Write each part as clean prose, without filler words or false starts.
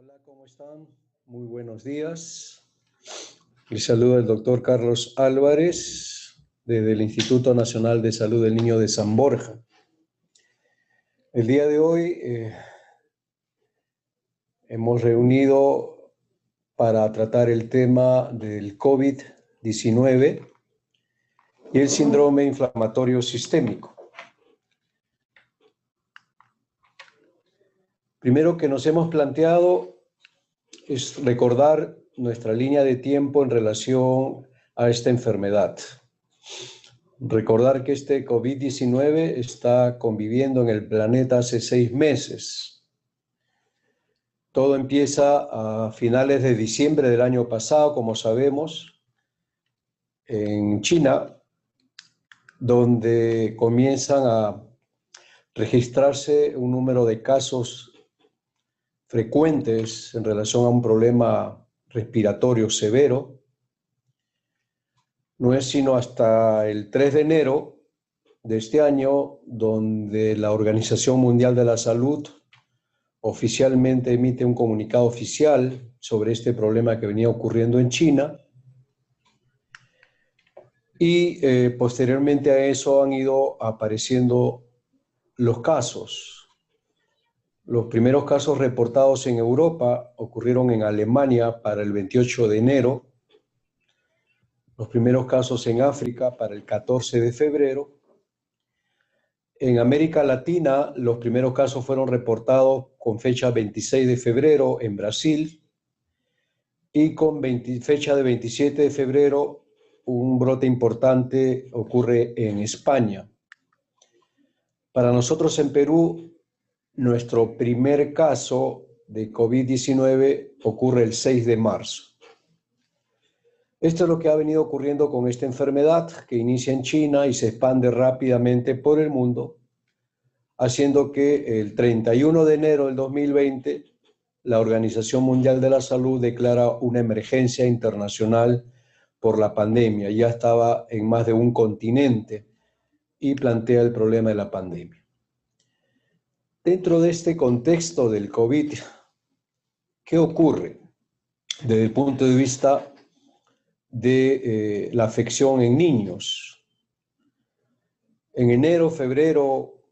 Hola, ¿cómo están? Muy buenos días. Les saluda el doctor Carlos Álvarez desde el Instituto Nacional de Salud del Niño de San Borja. El día de hoy hemos reunido para tratar el tema del COVID-19 y el síndrome inflamatorio sistémico. Primero que nos hemos planteado es recordar nuestra línea de tiempo en relación a esta enfermedad. Recordar que este COVID-19 está conviviendo en el planeta hace 6 meses. Todo empieza a finales de diciembre del año pasado, como sabemos, en China, donde comienzan a registrarse un número de casos frecuentes en relación a un problema respiratorio severo. No es sino hasta el 3 de enero de este año donde la Organización Mundial de la Salud oficialmente emite un comunicado oficial sobre este problema que venía ocurriendo en China. Y posteriormente a eso han ido apareciendo los casos. Los primeros casos reportados en Europa ocurrieron en Alemania para el 28 de enero, los primeros casos en África para el 14 de febrero. En América Latina, los primeros casos fueron reportados con fecha 26 de febrero en Brasil y con fecha de 27 de febrero un brote importante ocurre en España. Para nosotros en Perú, nuestro primer caso de COVID-19 ocurre el 6 de marzo. Esto es lo que ha venido ocurriendo con esta enfermedad que inicia en China y se expande rápidamente por el mundo, haciendo que el 31 de enero del 2020 la Organización Mundial de la Salud declara una emergencia internacional por la pandemia. Ya estaba en más de un continente y plantea el problema de la pandemia. Dentro de este contexto del COVID, ¿qué ocurre desde el punto de vista de la afección en niños? En enero, febrero,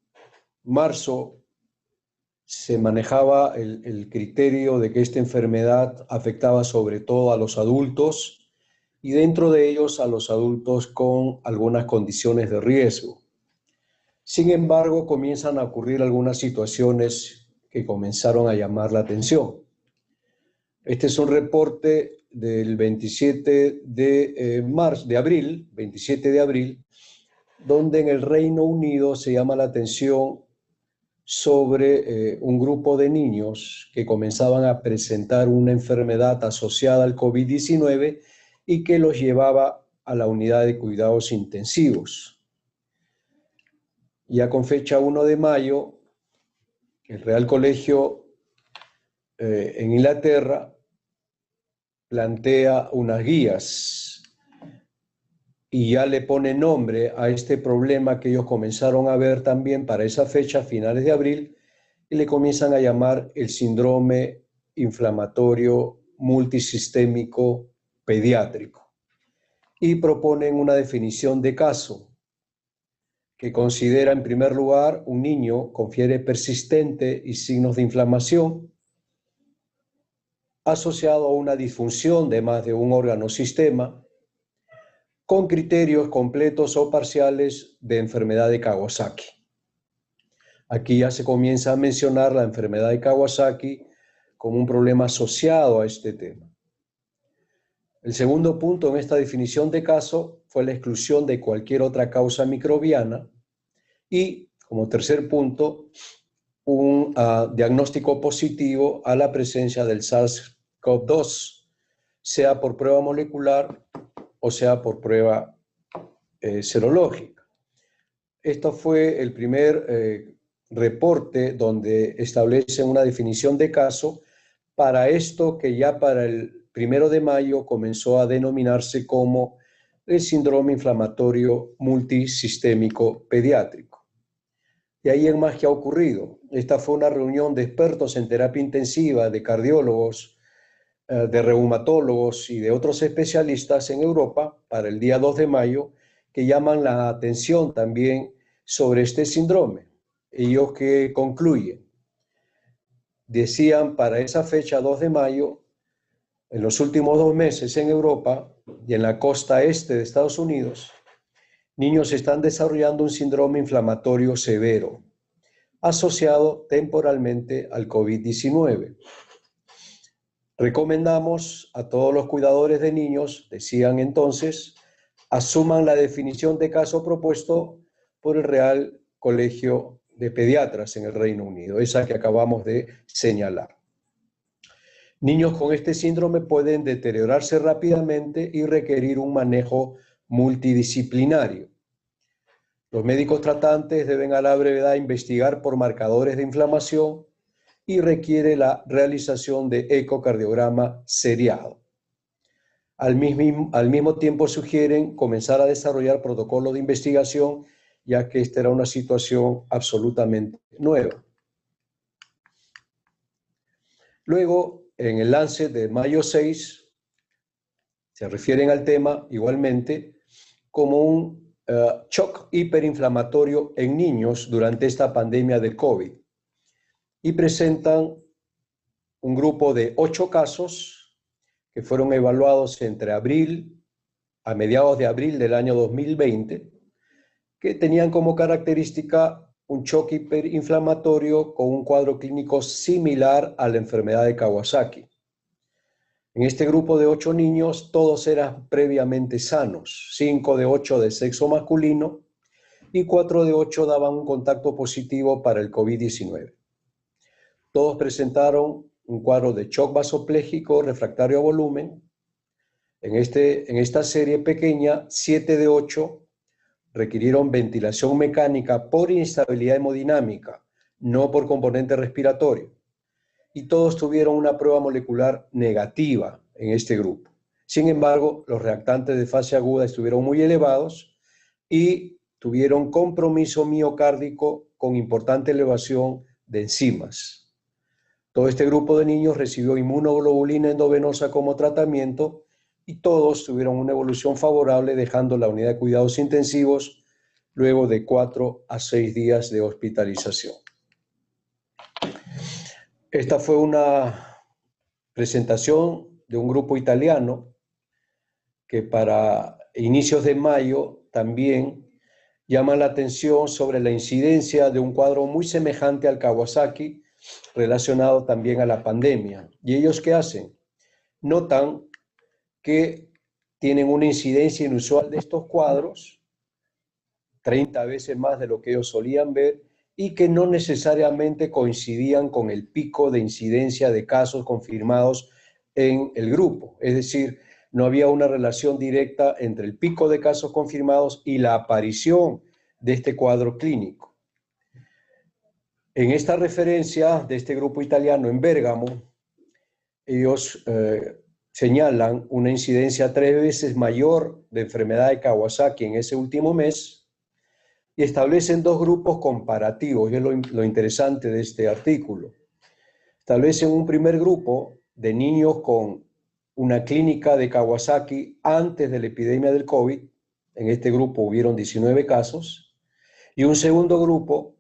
marzo, se manejaba el criterio de que esta enfermedad afectaba sobre todo a los adultos y dentro de ellos a los adultos con algunas condiciones de riesgo. Sin embargo, comienzan a ocurrir algunas situaciones que comenzaron a llamar la atención. Este es un reporte del 27 de abril, 27 de abril, donde en el Reino Unido se llama la atención sobre un grupo de niños que comenzaban a presentar una enfermedad asociada al COVID-19 y que los llevaba a la unidad de cuidados intensivos. Ya con fecha 1 de mayo, el Real Colegio en Inglaterra plantea unas guías y ya le pone nombre a este problema que ellos comenzaron a ver también para esa fecha, finales de abril, y le comienzan a llamar el síndrome inflamatorio multisistémico pediátrico. Y proponen una definición de caso que considera en primer lugar un niño con fiebre persistente y signos de inflamación asociado a una disfunción de más de un órgano o sistema, con criterios completos o parciales de enfermedad de Kawasaki. Aquí ya se comienza a mencionar la enfermedad de Kawasaki como un problema asociado a este tema. El segundo punto en esta definición de caso fue la exclusión de cualquier otra causa microbiana y, como tercer punto, un diagnóstico positivo a la presencia del SARS-CoV-2, sea por prueba molecular o sea por prueba serológica. Esto fue el primer reporte donde establece una definición de caso para esto que ya para el 1 de mayo comenzó a denominarse como el síndrome inflamatorio multisistémico pediátrico. Y ahí en más que ha ocurrido. Esta fue una reunión de expertos en terapia intensiva, de cardiólogos, de reumatólogos y de otros especialistas en Europa para el día 2 de mayo, que llaman la atención también sobre este síndrome. Ellos que concluyen, decían para esa fecha 2 de mayo, en los últimos 2 meses en Europa y en la costa este de Estados Unidos, niños están desarrollando un síndrome inflamatorio severo asociado temporalmente al COVID-19. Recomendamos a todos los cuidadores de niños, decían entonces, asuman la definición de caso propuesto por el Real Colegio de Pediatras en el Reino Unido, esa que acabamos de señalar. Niños con este síndrome pueden deteriorarse rápidamente y requerir un manejo multidisciplinario. Los médicos tratantes deben a la brevedad investigar por marcadores de inflamación y requiere la realización de ecocardiograma seriado. Al mismo tiempo sugieren comenzar a desarrollar protocolos de investigación, ya que esta era una situación absolutamente nueva. Luego, en el Lancet de mayo 6, se refieren al tema igualmente como un shock hiperinflamatorio en niños durante esta pandemia de COVID. Y presentan un grupo de 8 casos que fueron evaluados a mediados de abril del año 2020, que tenían como característica un shock hiperinflamatorio con un cuadro clínico similar a la enfermedad de Kawasaki. En este grupo de 8 niños, todos eran previamente sanos, 5 de 8 de sexo masculino y 4 de 8 daban un contacto positivo para el COVID-19. Todos presentaron un cuadro de shock vasopléjico refractario a volumen. En esta serie pequeña, 7 de 8 requirieron ventilación mecánica por inestabilidad hemodinámica, no por componente respiratorio. Y todos tuvieron una prueba molecular negativa en este grupo. Sin embargo, los reactantes de fase aguda estuvieron muy elevados y tuvieron compromiso miocárdico con importante elevación de enzimas. Todo este grupo de niños recibió inmunoglobulina endovenosa como tratamiento y todos tuvieron una evolución favorable, dejando la unidad de cuidados intensivos luego de 4 a 6 días de hospitalización. Esta fue una presentación de un grupo italiano que para inicios de mayo también llama la atención sobre la incidencia de un cuadro muy semejante al Kawasaki, relacionado también a la pandemia. ¿Y ellos qué hacen? Notan que tienen una incidencia inusual de estos cuadros, 30 veces más de lo que ellos solían ver, y que no necesariamente coincidían con el pico de incidencia de casos confirmados en el grupo. Es decir, no había una relación directa entre el pico de casos confirmados y la aparición de este cuadro clínico. En esta referencia de este grupo italiano en Bérgamo, ellos señalan una incidencia 3 veces mayor de enfermedad de Kawasaki en ese último mes y establecen 2 grupos comparativos, y es lo interesante de este artículo. Establecen un primer grupo de niños con una clínica de Kawasaki antes de la epidemia del COVID, en este grupo hubieron 19 casos, y un segundo grupo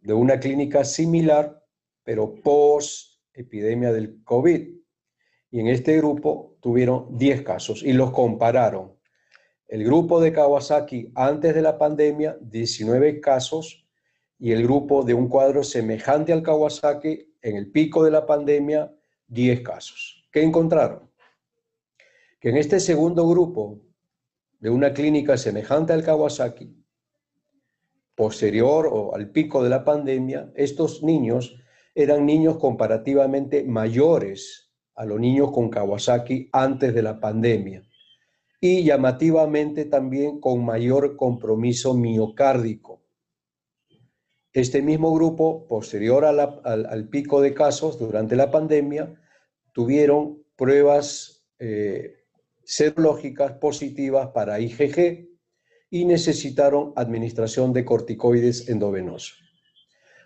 de una clínica similar, pero post-epidemia del COVID. Y en este grupo tuvieron 10 casos y los compararon. El grupo de Kawasaki antes de la pandemia, 19 casos, y el grupo de un cuadro semejante al Kawasaki en el pico de la pandemia, 10 casos. ¿Qué encontraron? Que en este segundo grupo de una clínica semejante al Kawasaki, posterior o al pico de la pandemia, estos niños eran niños comparativamente mayores a los niños con Kawasaki antes de la pandemia y llamativamente también con mayor compromiso miocárdico. Este mismo grupo, posterior al pico de casos durante la pandemia, tuvieron pruebas serológicas positivas para IgG y necesitaron administración de corticoides endovenosos.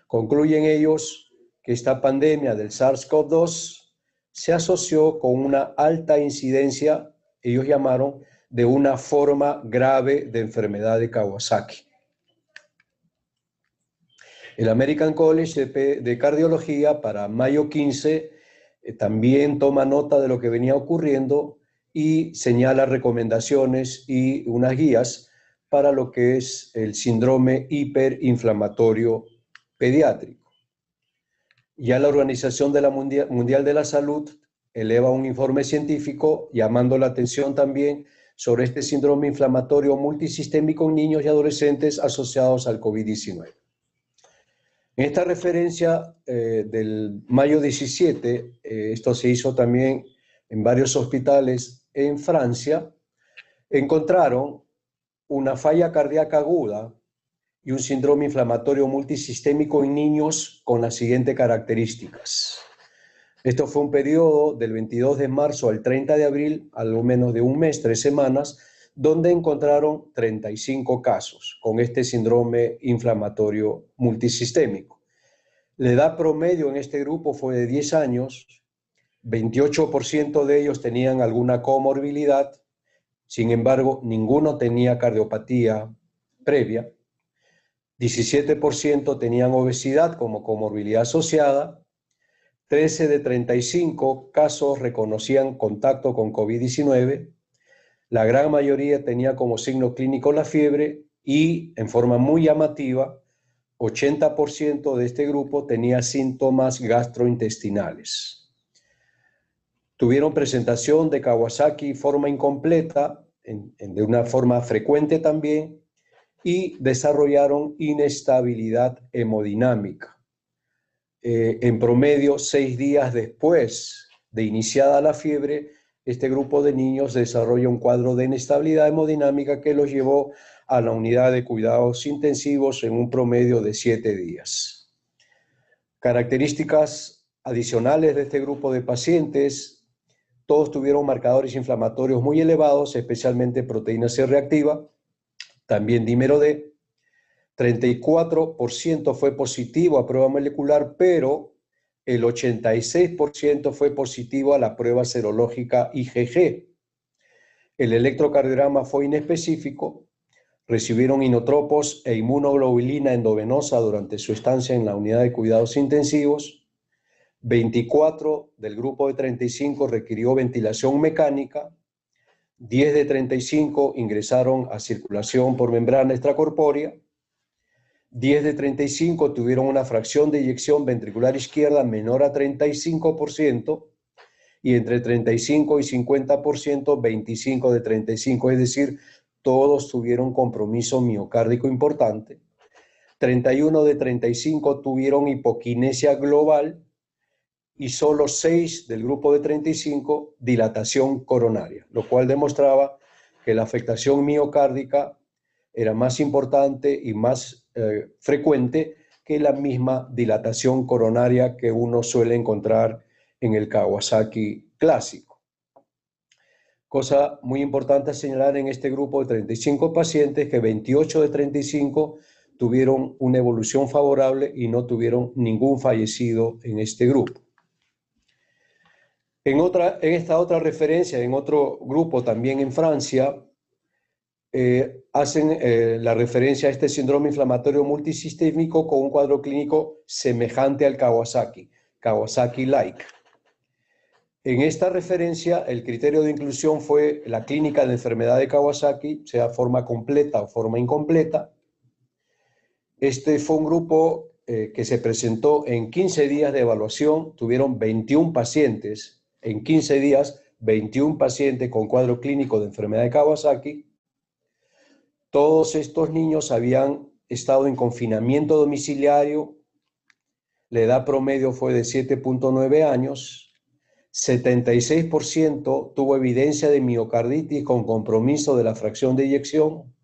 Concluyen ellos que esta pandemia del SARS-CoV-2 se asoció con una alta incidencia, ellos llamaron, de una forma grave de enfermedad de Kawasaki. El American College de Cardiología para mayo 15 también toma nota de lo que venía ocurriendo y señala recomendaciones y unas guías para lo que es el síndrome hiperinflamatorio pediátrico. Ya la Organización de la Mundial de la Salud eleva un informe científico llamando la atención también sobre este síndrome inflamatorio multisistémico en niños y adolescentes asociados al COVID-19. En esta referencia del mayo 17, esto se hizo también en varios hospitales en Francia, encontraron una falla cardíaca aguda y un síndrome inflamatorio multisistémico en niños con las siguientes características. Esto fue un periodo del 22 de marzo al 30 de abril, algo menos de un mes, 3 semanas, donde encontraron 35 casos con este síndrome inflamatorio multisistémico. La edad promedio en este grupo fue de 10 años, 28% de ellos tenían alguna comorbilidad, sin embargo, ninguno tenía cardiopatía previa, 17% tenían obesidad como comorbilidad asociada, 13 de 35 casos reconocían contacto con COVID-19, la gran mayoría tenía como signo clínico la fiebre y, en forma muy llamativa, 80% de este grupo tenía síntomas gastrointestinales. Tuvieron presentación de Kawasaki forma incompleta, de una forma frecuente también, y desarrollaron inestabilidad hemodinámica. En promedio, 6 días después de iniciada la fiebre, este grupo de niños desarrolla un cuadro de inestabilidad hemodinámica que los llevó a la unidad de cuidados intensivos en un promedio de 7 días. Características adicionales de este grupo de pacientes: todos tuvieron marcadores inflamatorios muy elevados, especialmente proteína C reactiva, también dímero D. 34% fue positivo a prueba molecular, pero el 86% fue positivo a la prueba serológica IgG. El electrocardiograma fue inespecífico, recibieron inotropos e inmunoglobulina endovenosa durante su estancia en la unidad de cuidados intensivos. 24 del grupo de 35 requirió ventilación mecánica, 10 de 35 ingresaron a circulación por membrana extracorpórea, 10 de 35 tuvieron una fracción de eyección ventricular izquierda menor a 35%, y entre 35 y 50%, 25 de 35, es decir, todos tuvieron compromiso miocárdico importante. 31 de 35 tuvieron hipoquinesia global y solo 6 del grupo de 35 dilatación coronaria, lo cual demostraba que la afectación miocárdica era más importante y más frecuente que la misma dilatación coronaria que uno suele encontrar en el Kawasaki clásico. Cosa muy importante a señalar en este grupo de 35 pacientes, que 28 de 35 tuvieron una evolución favorable y no tuvieron ningún fallecido en este grupo. En esta otra referencia, en otro grupo también en Francia, hacen la referencia a este síndrome inflamatorio multisistémico con un cuadro clínico semejante al Kawasaki, Kawasaki-like. En esta referencia, el criterio de inclusión fue la clínica de enfermedad de Kawasaki, sea forma completa o forma incompleta. Este fue un grupo que se presentó en 15 días de evaluación, tuvieron 21 pacientes, en 15 días, 21 pacientes con cuadro clínico de enfermedad de Kawasaki. Todos estos niños habían estado en confinamiento domiciliario, la edad promedio fue de 7.9 años, 76% tuvo evidencia de miocarditis con compromiso de la fracción de eyección.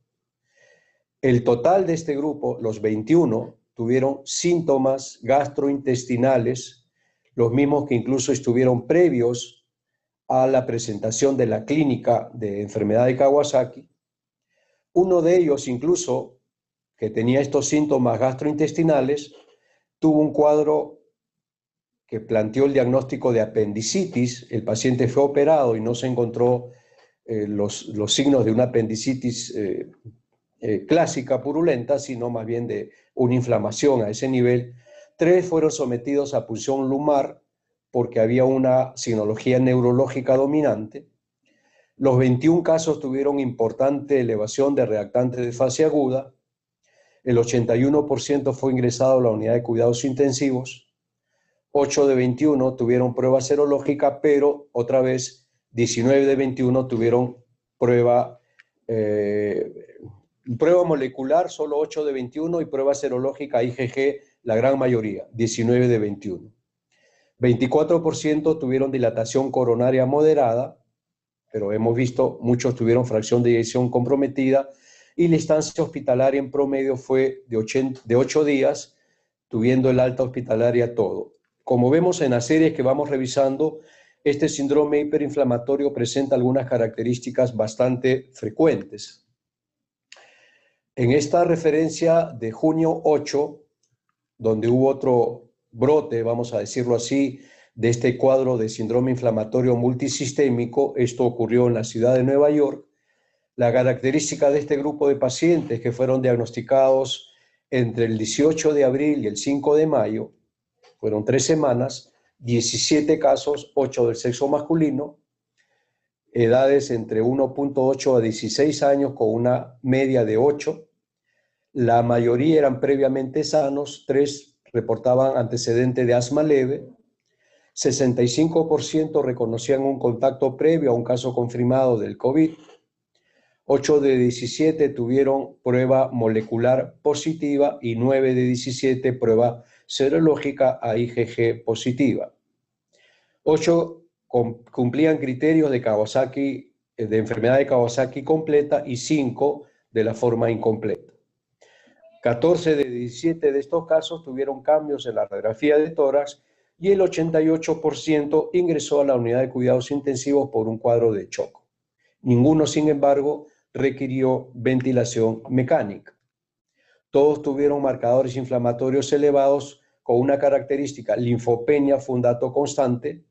El total de este grupo, los 21, tuvieron síntomas gastrointestinales, los mismos que incluso estuvieron previos a la presentación de la clínica de enfermedad de Kawasaki. Uno de ellos, incluso, que tenía estos síntomas gastrointestinales, tuvo un cuadro que planteó el diagnóstico de apendicitis. El paciente fue operado y no se encontró los signos de una apendicitis clásica purulenta, sino más bien de una inflamación a ese nivel. 3 fueron sometidos a punción lumbar porque había una sinología neurológica dominante. Los 21 casos tuvieron importante elevación de reactantes de fase aguda. El 81% fue ingresado a la unidad de cuidados intensivos. 8 de 21 tuvieron prueba serológica, pero otra vez 19 de 21 tuvieron prueba molecular, solo 8 de 21, y prueba serológica IgG, la gran mayoría, 19 de 21. 24% tuvieron dilatación coronaria moderada, pero hemos visto muchos tuvieron fracción de eyección comprometida, y la estancia hospitalaria en promedio fue de 8 días, tuviendo el alta hospitalaria todo. Como vemos en las series que vamos revisando, este síndrome hiperinflamatorio presenta algunas características bastante frecuentes. En esta referencia de junio 8, donde hubo otro brote, vamos a decirlo así, de este cuadro de síndrome inflamatorio multisistémico, esto ocurrió en la ciudad de Nueva York. La característica de este grupo de pacientes que fueron diagnosticados entre el 18 de abril y el 5 de mayo, fueron 3 semanas, 17 casos, 8 del sexo masculino, edades entre 1.8 a 16 años con una media de 8. La mayoría eran previamente sanos, 3 reportaban antecedente de asma leve, 65% reconocían un contacto previo a un caso confirmado del COVID, 8 de 17 tuvieron prueba molecular positiva y 9 de 17 prueba serológica a IgG positiva. 8 cumplían criterios de Kawasaki, de enfermedad de Kawasaki completa, y 5 de la forma incompleta. 14 de 17 de estos casos tuvieron cambios en la radiografía de tórax y el 88% ingresó a la unidad de cuidados intensivos por un cuadro de shock. Ninguno, sin embargo, requirió ventilación mecánica. Todos tuvieron marcadores inflamatorios elevados con una característica: linfopenia fue un dato constante.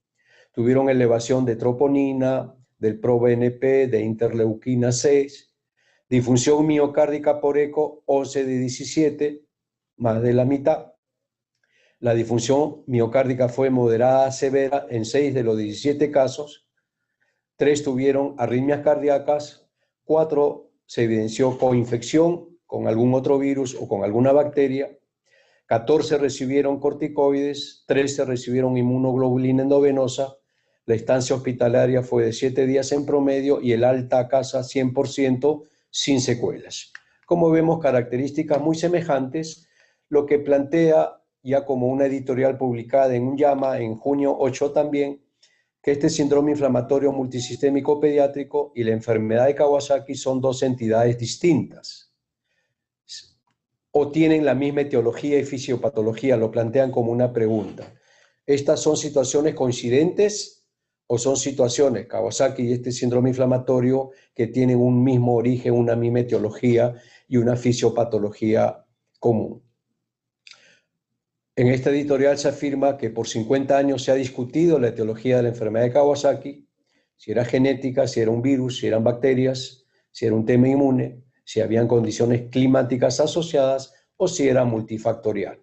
Tuvieron elevación de troponina, del pro-BNP, de interleuquina 6, disfunción miocárdica por eco 11 de 17, más de la mitad. La disfunción miocárdica fue moderada a severa en 6 de los 17 casos. 3 tuvieron arritmias cardíacas, 4 se evidenció coinfección con algún otro virus o con alguna bacteria, 14 recibieron corticoides, 13 recibieron inmunoglobulina endovenosa. La estancia hospitalaria fue de 7 días en promedio y el alta a casa 100% sin secuelas. Como vemos, características muy semejantes, lo que plantea ya como una editorial publicada en un JAMA en junio 8 también, que este síndrome inflamatorio multisistémico pediátrico y la enfermedad de Kawasaki son 2 entidades distintas o tienen la misma etiología y fisiopatología, lo plantean como una pregunta. ¿Estas son situaciones coincidentes o son situaciones, Kawasaki y este síndrome inflamatorio, que tienen un mismo origen, una misma etiología y una fisiopatología común? En esta editorial se afirma que por 50 años se ha discutido la etiología de la enfermedad de Kawasaki, si era genética, si era un virus, si eran bacterias, si era un tema inmune, si habían condiciones climáticas asociadas o si era multifactorial.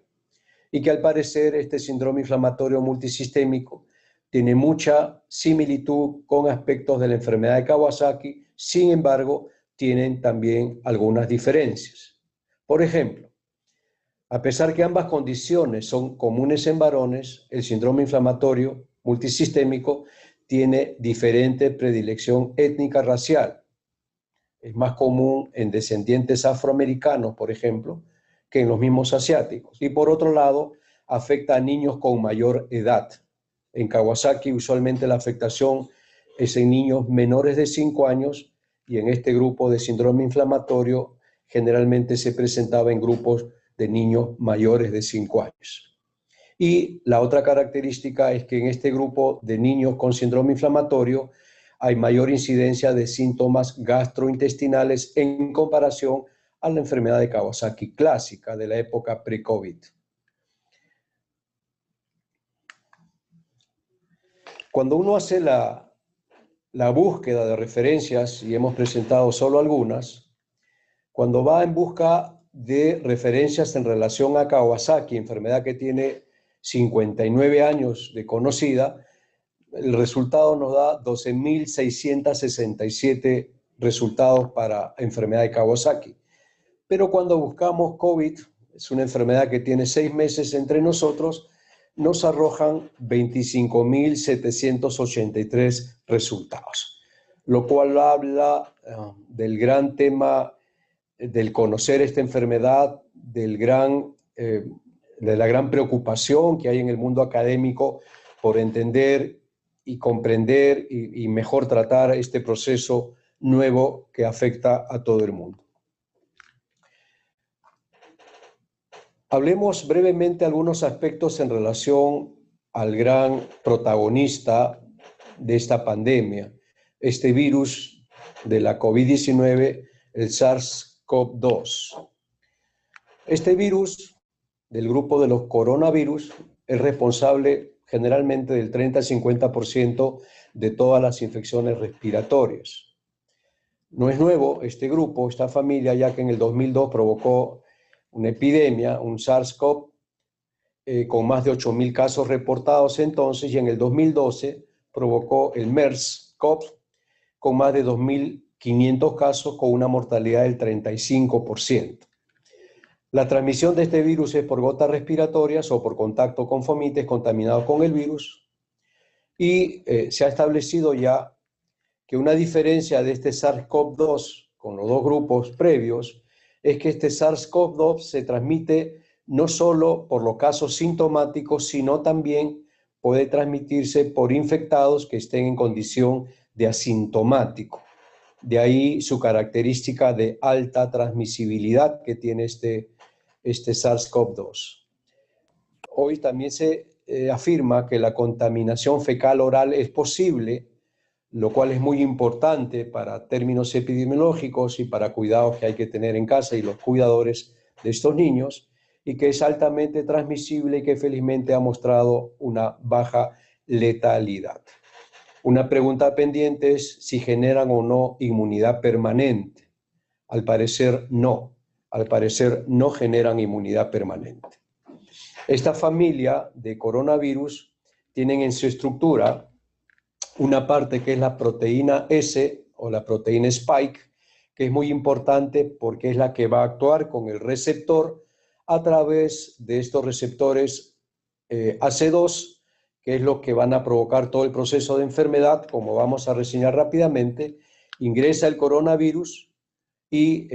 Y que al parecer este síndrome inflamatorio multisistémico tiene mucha similitud con aspectos de la enfermedad de Kawasaki, sin embargo, tienen también algunas diferencias. Por ejemplo, a pesar que ambas condiciones son comunes en varones, el síndrome inflamatorio multisistémico tiene diferente predilección étnica racial. Es más común en descendientes afroamericanos, por ejemplo, que en los mismos asiáticos. Y por otro lado, afecta a niños con mayor edad. En Kawasaki usualmente la afectación es en niños menores de 5 años y en este grupo de síndrome inflamatorio generalmente se presentaba en grupos de niños mayores de 5 años. Y la otra característica es que en este grupo de niños con síndrome inflamatorio hay mayor incidencia de síntomas gastrointestinales en comparación a la enfermedad de Kawasaki clásica de la época pre-COVID. Cuando uno hace la búsqueda de referencias, y hemos presentado solo algunas, cuando va en busca de referencias en relación a Kawasaki, enfermedad que tiene 59 años de conocida, el resultado nos da 12.667 resultados para enfermedad de Kawasaki. Pero cuando buscamos COVID, es una enfermedad que tiene 6 meses entre nosotros, nos arrojan 25.783 resultados, lo cual habla del gran tema del conocer esta enfermedad, de la gran preocupación que hay en el mundo académico por entender y comprender y mejor tratar este proceso nuevo que afecta a todo el mundo. Hablemos brevemente algunos aspectos en relación al gran protagonista de esta pandemia, este virus de la COVID-19, el SARS-CoV-2. Este virus del grupo de los coronavirus es responsable generalmente del 30-50% de todas las infecciones respiratorias. No es nuevo este grupo, esta familia, ya que en el 2002 provocó una epidemia, un SARS-CoV, con más de 8.000 casos reportados entonces, y en el 2012 provocó el MERS-CoV, con más de 2.500 casos, con una mortalidad del 35%. La transmisión de este virus es por gotas respiratorias o por contacto con fomites contaminados con el virus, y se ha establecido ya que una diferencia de este SARS-CoV-2 con los dos grupos previos es que este SARS-CoV-2 se transmite no solo por los casos sintomáticos, sino también puede transmitirse por infectados que estén en condición de asintomático. De ahí su característica de alta transmisibilidad que tiene este SARS-CoV-2. Hoy también se afirma que la contaminación fecal oral es posible, lo cual es muy importante para términos epidemiológicos y para cuidados que hay que tener en casa y los cuidadores de estos niños, y que es altamente transmisible y que felizmente ha mostrado una baja letalidad. Una pregunta pendiente es si generan o no inmunidad permanente. Al parecer no generan inmunidad permanente. Esta familia de coronavirus tienen en su estructura una parte que es la proteína S o la proteína Spike, que es muy importante porque es la que va a actuar con el receptor a través de estos receptores AC2, que es lo que van a provocar todo el proceso de enfermedad, como vamos a reseñar rápidamente. Ingresa el coronavirus y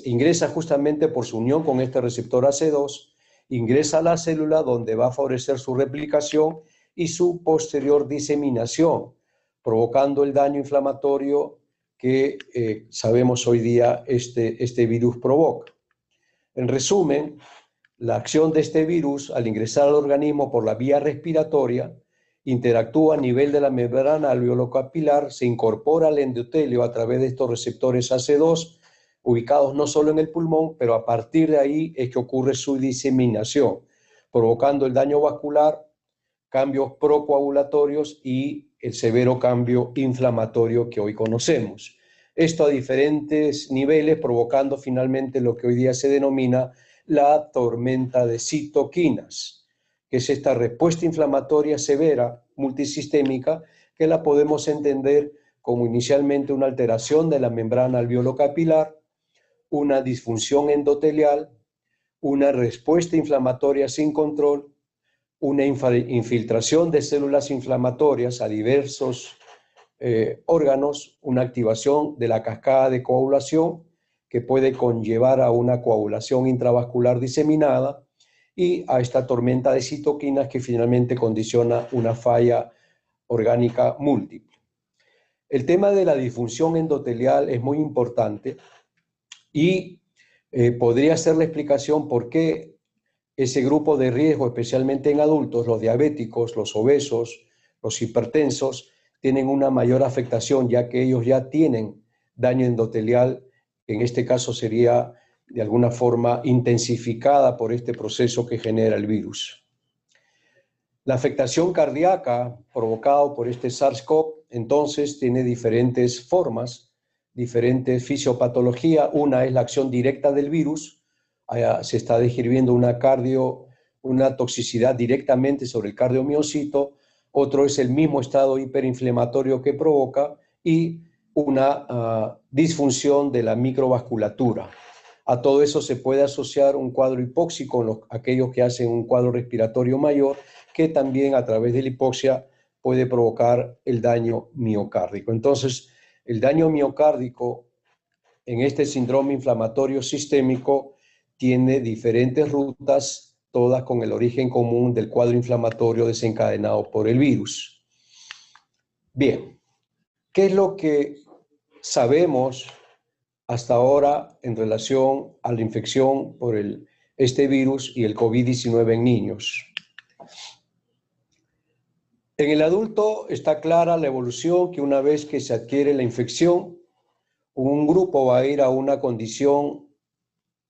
ingresa justamente por su unión con este receptor AC2, ingresa a la célula donde va a favorecer su replicación y su posterior diseminación, provocando el daño inflamatorio que sabemos hoy día este virus provoca. En resumen, la acción de este virus al ingresar al organismo por la vía respiratoria interactúa a nivel de la membrana alveolo-capilar, se incorpora al endotelio a través de estos receptores AC2 ubicados no solo en el pulmón, pero a partir de ahí es que ocurre su diseminación, provocando el daño vascular, cambios procoagulatorios y el severo cambio inflamatorio que hoy conocemos. Esto a diferentes niveles, provocando finalmente lo que hoy día se denomina la tormenta de citoquinas, que es esta respuesta inflamatoria severa multisistémica que la podemos entender como inicialmente una alteración de la membrana alveolo-capilar, una disfunción endotelial, una respuesta inflamatoria sin control, una infiltración de células inflamatorias a diversos órganos, una activación de la cascada de coagulación que puede conllevar a una coagulación intravascular diseminada y a esta tormenta de citoquinas que finalmente condiciona una falla orgánica múltiple. El tema de la disfunción endotelial es muy importante y podría ser la explicación por qué ese grupo de riesgo, especialmente en adultos, los diabéticos, los obesos, los hipertensos, tienen una mayor afectación, ya que ellos ya tienen daño endotelial, que en este caso sería de alguna forma intensificada por este proceso que genera el virus. La afectación cardíaca provocada por este SARS-CoV, entonces, tiene diferentes formas, diferentes fisiopatologías. Una es la acción directa del virus. Allá se está describiendo una toxicidad directamente sobre el cardiomiocito. Otro es el mismo estado hiperinflamatorio que provoca y una disfunción de la microvasculatura. A todo eso se puede asociar un cuadro hipóxico en aquellos que hacen un cuadro respiratorio mayor, que también a través de la hipoxia puede provocar el daño miocárdico. Entonces, el daño miocárdico en este síndrome inflamatorio sistémico tiene diferentes rutas, todas con el origen común del cuadro inflamatorio desencadenado por el virus. Bien, ¿qué es lo que sabemos hasta ahora en relación a la infección por este virus y el COVID-19 en niños? En el adulto está clara la evolución, que una vez que se adquiere la infección, un grupo va a ir a una condición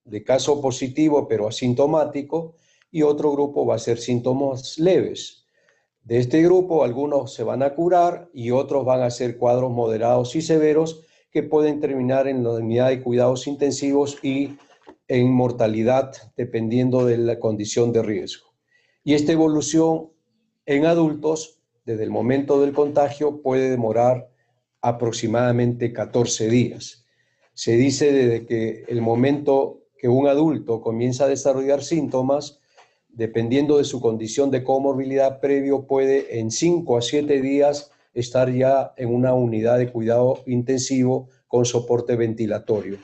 de caso positivo pero asintomático y otro grupo va a ser síntomas leves. De este grupo, algunos se van a curar y otros van a ser cuadros moderados y severos que pueden terminar en la unidad de cuidados intensivos y en mortalidad, dependiendo de la condición de riesgo. Y esta evolución en adultos, desde el momento del contagio, puede demorar aproximadamente 14 días. Se dice desde que el momento que un adulto comienza a desarrollar síntomas, dependiendo de su condición de comorbilidad previo, puede en 5 a 7 días estar ya en una unidad de cuidado intensivo con soporte ventilatorio.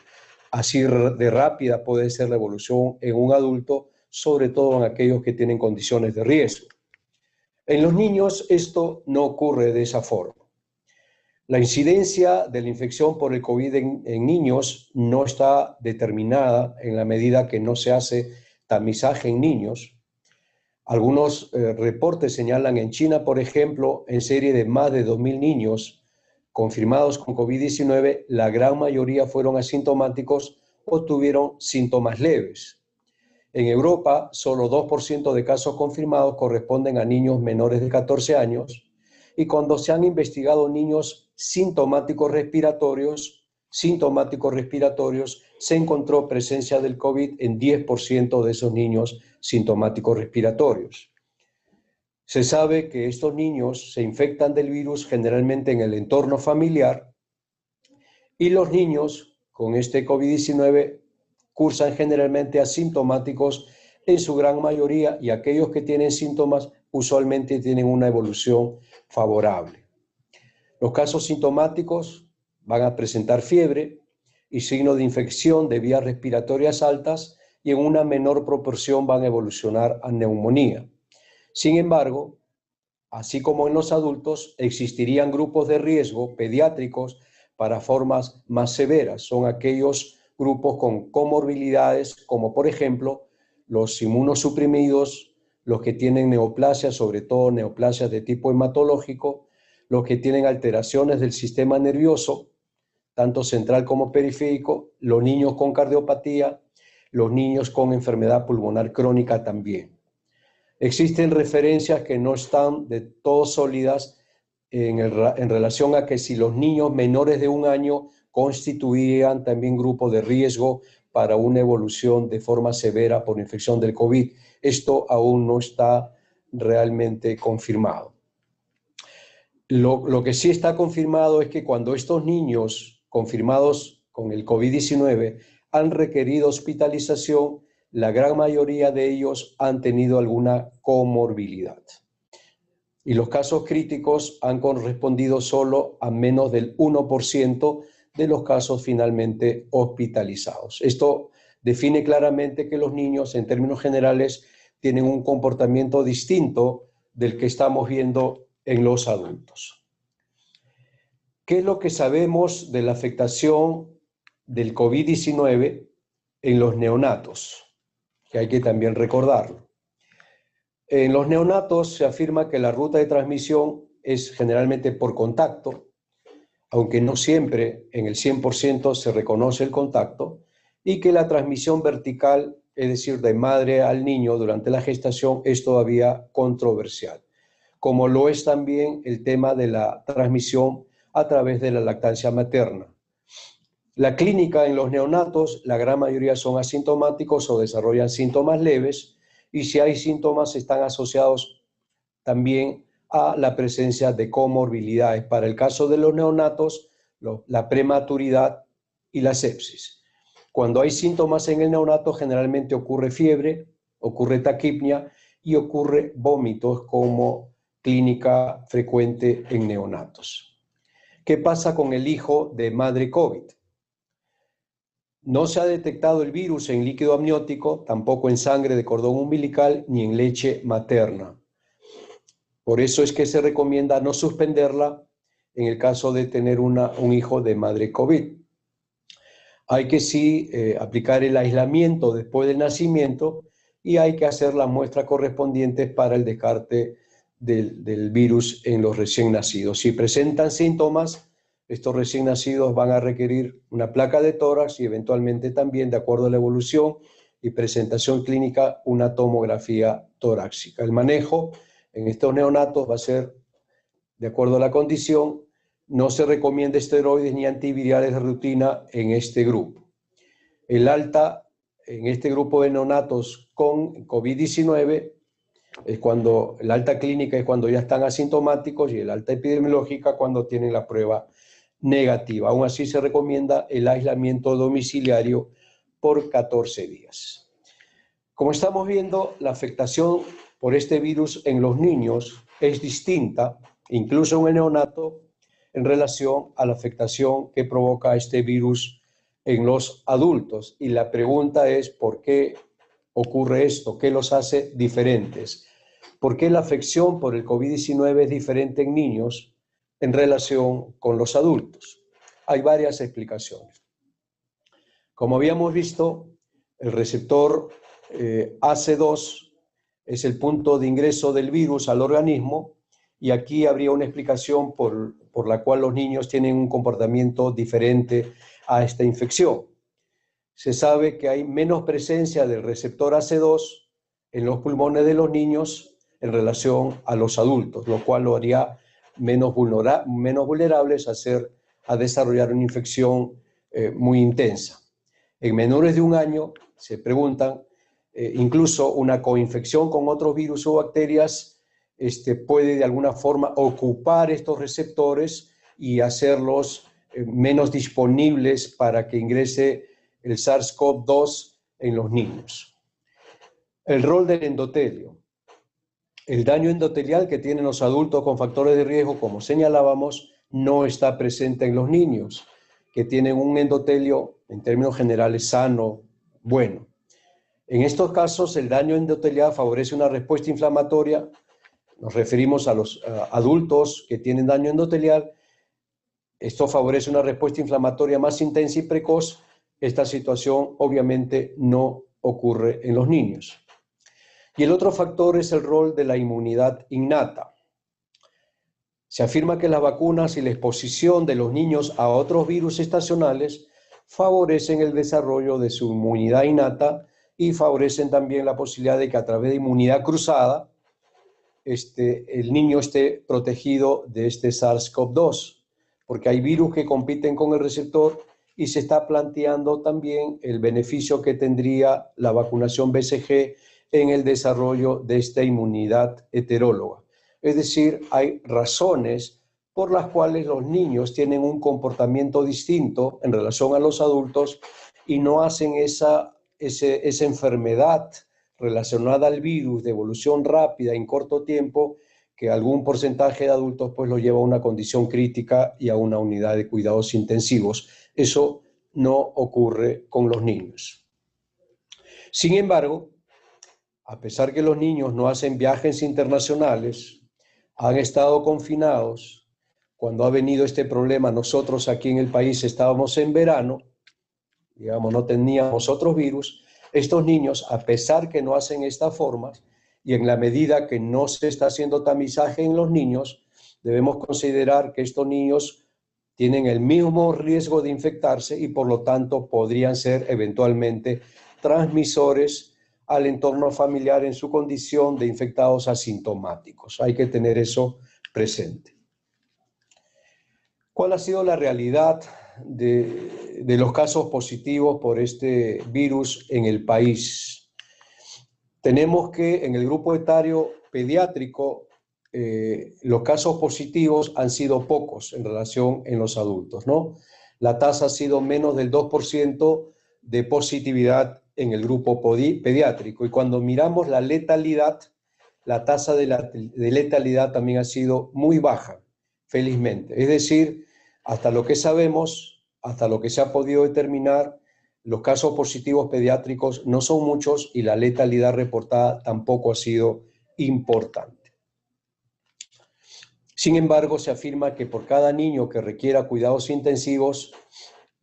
Así de rápida puede ser la evolución en un adulto, sobre todo en aquellos que tienen condiciones de riesgo. En los niños esto no ocurre de esa forma. La incidencia de la infección por el COVID en niños no está determinada en la medida que no se hace tamizaje en niños. Algunos reportes señalan en China, por ejemplo, en serie de más de 2.000 niños confirmados con COVID-19, la gran mayoría fueron asintomáticos o tuvieron síntomas leves. En Europa, solo 2% de casos confirmados corresponden a niños menores de 14 años, y cuando se han investigado niños sintomáticos respiratorios, se encontró presencia del COVID en 10% de esos niños sintomáticos respiratorios. Se sabe que estos niños se infectan del virus generalmente en el entorno familiar, y los niños con este COVID-19 cursan generalmente asintomáticos en su gran mayoría, y aquellos que tienen síntomas usualmente tienen una evolución favorable. Los casos sintomáticos van a presentar fiebre y signos de infección de vías respiratorias altas, y en una menor proporción van a evolucionar a neumonía. Sin embargo, así como en los adultos, existirían grupos de riesgo pediátricos para formas más severas. Son aquellos grupos con comorbilidades, como por ejemplo los inmunosuprimidos, los que tienen neoplasias, sobre todo neoplasias de tipo hematológico, los que tienen alteraciones del sistema nervioso, tanto central como periférico, los niños con cardiopatía, los niños con enfermedad pulmonar crónica también. Existen referencias que no están de todo sólidas en relación a que si los niños menores de 1 año constituían también grupo de riesgo para una evolución de forma severa por infección del COVID. Esto aún no está realmente confirmado. Lo que sí está confirmado es que cuando estos niños confirmados con el COVID-19 han requerido hospitalización, la gran mayoría de ellos han tenido alguna comorbilidad. Y los casos críticos han correspondido solo a menos del 1% de los casos finalmente hospitalizados. Esto define claramente que los niños, en términos generales, tienen un comportamiento distinto del que estamos viendo en los adultos. ¿Qué es lo que sabemos de la afectación del COVID-19 en los neonatos? Que hay que también recordarlo. En los neonatos se afirma que la ruta de transmisión es generalmente por contacto, aunque no siempre en el 100% se reconoce el contacto, y que la transmisión vertical es decir, de madre al niño durante la gestación, es todavía controversial, como lo es también el tema de la transmisión a través de la lactancia materna. La clínica en los neonatos, la gran mayoría son asintomáticos o desarrollan síntomas leves, y si hay síntomas están asociados también a la presencia de comorbilidades. Para el caso de los neonatos, la prematuridad y la sepsis. Cuando hay síntomas en el neonato, generalmente ocurre fiebre, ocurre taquipnia y ocurre vómitos como clínica frecuente en neonatos. ¿Qué pasa con el hijo de madre COVID? No se ha detectado el virus en líquido amniótico, tampoco en sangre de cordón umbilical ni en leche materna. Por eso es que se recomienda no suspenderla en el caso de tener un hijo de madre COVID. Hay que sí aplicar el aislamiento después del nacimiento y hay que hacer las muestras correspondientes para el descarte del virus en los recién nacidos. Si presentan síntomas, estos recién nacidos van a requerir una placa de tórax y eventualmente también, de acuerdo a la evolución y presentación clínica, una tomografía torácica. El manejo en estos neonatos va a ser de acuerdo a la condición. No se recomienda esteroides ni antivirales de rutina en este grupo. El alta en este grupo de neonatos con COVID-19 es cuando, el alta clínica es cuando ya están asintomáticos y el alta epidemiológica cuando tienen la prueba negativa. Aún así se recomienda el aislamiento domiciliario por 14 días. Como estamos viendo, la afectación por este virus en los niños es distinta, incluso en el neonato, en relación a la afectación que provoca este virus en los adultos. Y la pregunta es, ¿por qué ocurre esto? ¿Qué los hace diferentes? ¿Por qué la afección por el COVID-19 es diferente en niños en relación con los adultos? Hay varias explicaciones. Como habíamos visto, el receptor AC2 es el punto de ingreso del virus al organismo, y aquí habría una explicación por la cual los niños tienen un comportamiento diferente a esta infección. Se sabe que hay menos presencia del receptor AC2 en los pulmones de los niños en relación a los adultos, lo cual lo haría menos vulnerables a desarrollar una infección muy intensa. En menores de 1 año se preguntan, incluso una coinfección con otros virus o bacterias puede de alguna forma ocupar estos receptores y hacerlos menos disponibles para que ingrese el SARS-CoV-2 en los niños. El rol del endotelio. El daño endotelial que tienen los adultos con factores de riesgo, como señalábamos, no está presente en los niños, que tienen un endotelio, en términos generales, sano, bueno. En estos casos, el daño endotelial favorece una respuesta inflamatoria. Nos referimos a los adultos que tienen daño endotelial. Esto favorece una respuesta inflamatoria más intensa y precoz. Esta situación obviamente no ocurre en los niños. Y el otro factor es el rol de la inmunidad innata. Se afirma que las vacunas y la exposición de los niños a otros virus estacionales favorecen el desarrollo de su inmunidad innata y favorecen también la posibilidad de que a través de inmunidad cruzada el niño esté protegido de este SARS-CoV-2, porque hay virus que compiten con el receptor y se está planteando también el beneficio que tendría la vacunación BCG en el desarrollo de esta inmunidad heteróloga. Es decir, hay razones por las cuales los niños tienen un comportamiento distinto en relación a los adultos y no hacen esa enfermedad relacionada al virus de evolución rápida en corto tiempo, que algún porcentaje de adultos pues lo lleva a una condición crítica y a una unidad de cuidados intensivos. Eso no ocurre con los niños. Sin embargo, a pesar que los niños no hacen viajes internacionales, han estado confinados. Cuando ha venido este problema, nosotros aquí en el país estábamos en verano, digamos, no teníamos otros virus. Estos niños, a pesar que no hacen estas formas, y en la medida que no se está haciendo tamizaje en los niños, debemos considerar que estos niños tienen el mismo riesgo de infectarse y por lo tanto podrían ser eventualmente transmisores al entorno familiar en su condición de infectados asintomáticos. Hay que tener eso presente. ¿Cuál ha sido la realidad de los casos positivos por este virus en el país? Tenemos que en el grupo etario pediátrico los casos positivos han sido pocos en relación en los adultos, ¿no? La tasa ha sido menos del 2% de positividad en el grupo pediátrico. Y cuando miramos la letalidad, la tasa de letalidad también ha sido muy baja, felizmente. Es decir, hasta lo que sabemos, hasta lo que se ha podido determinar, los casos positivos pediátricos no son muchos y la letalidad reportada tampoco ha sido importante. Sin embargo, se afirma que por cada niño que requiera cuidados intensivos,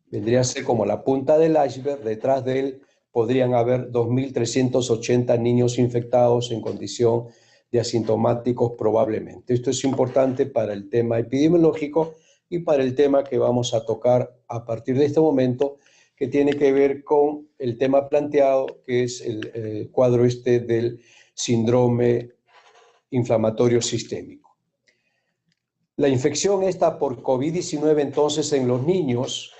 vendría a ser como la punta del iceberg, detrás de él podrían haber 2.380 niños infectados en condición de asintomáticos probablemente. Esto es importante para el tema epidemiológico y para el tema que vamos a tocar a partir de este momento, que tiene que ver con el tema planteado, que es el cuadro este del síndrome inflamatorio sistémico. La infección esta por COVID-19 entonces en los niños,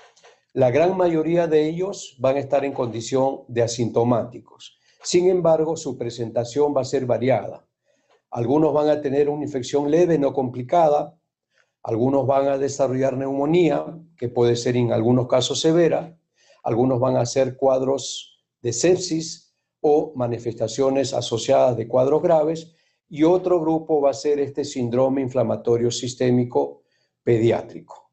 la gran mayoría de ellos van a estar en condición de asintomáticos. Sin embargo, su presentación va a ser variada. Algunos van a tener una infección leve, no complicada. Algunos van a desarrollar neumonía, que puede ser en algunos casos severa. Algunos van a hacer cuadros de sepsis o manifestaciones asociadas de cuadros graves. Y otro grupo va a ser este síndrome inflamatorio sistémico pediátrico,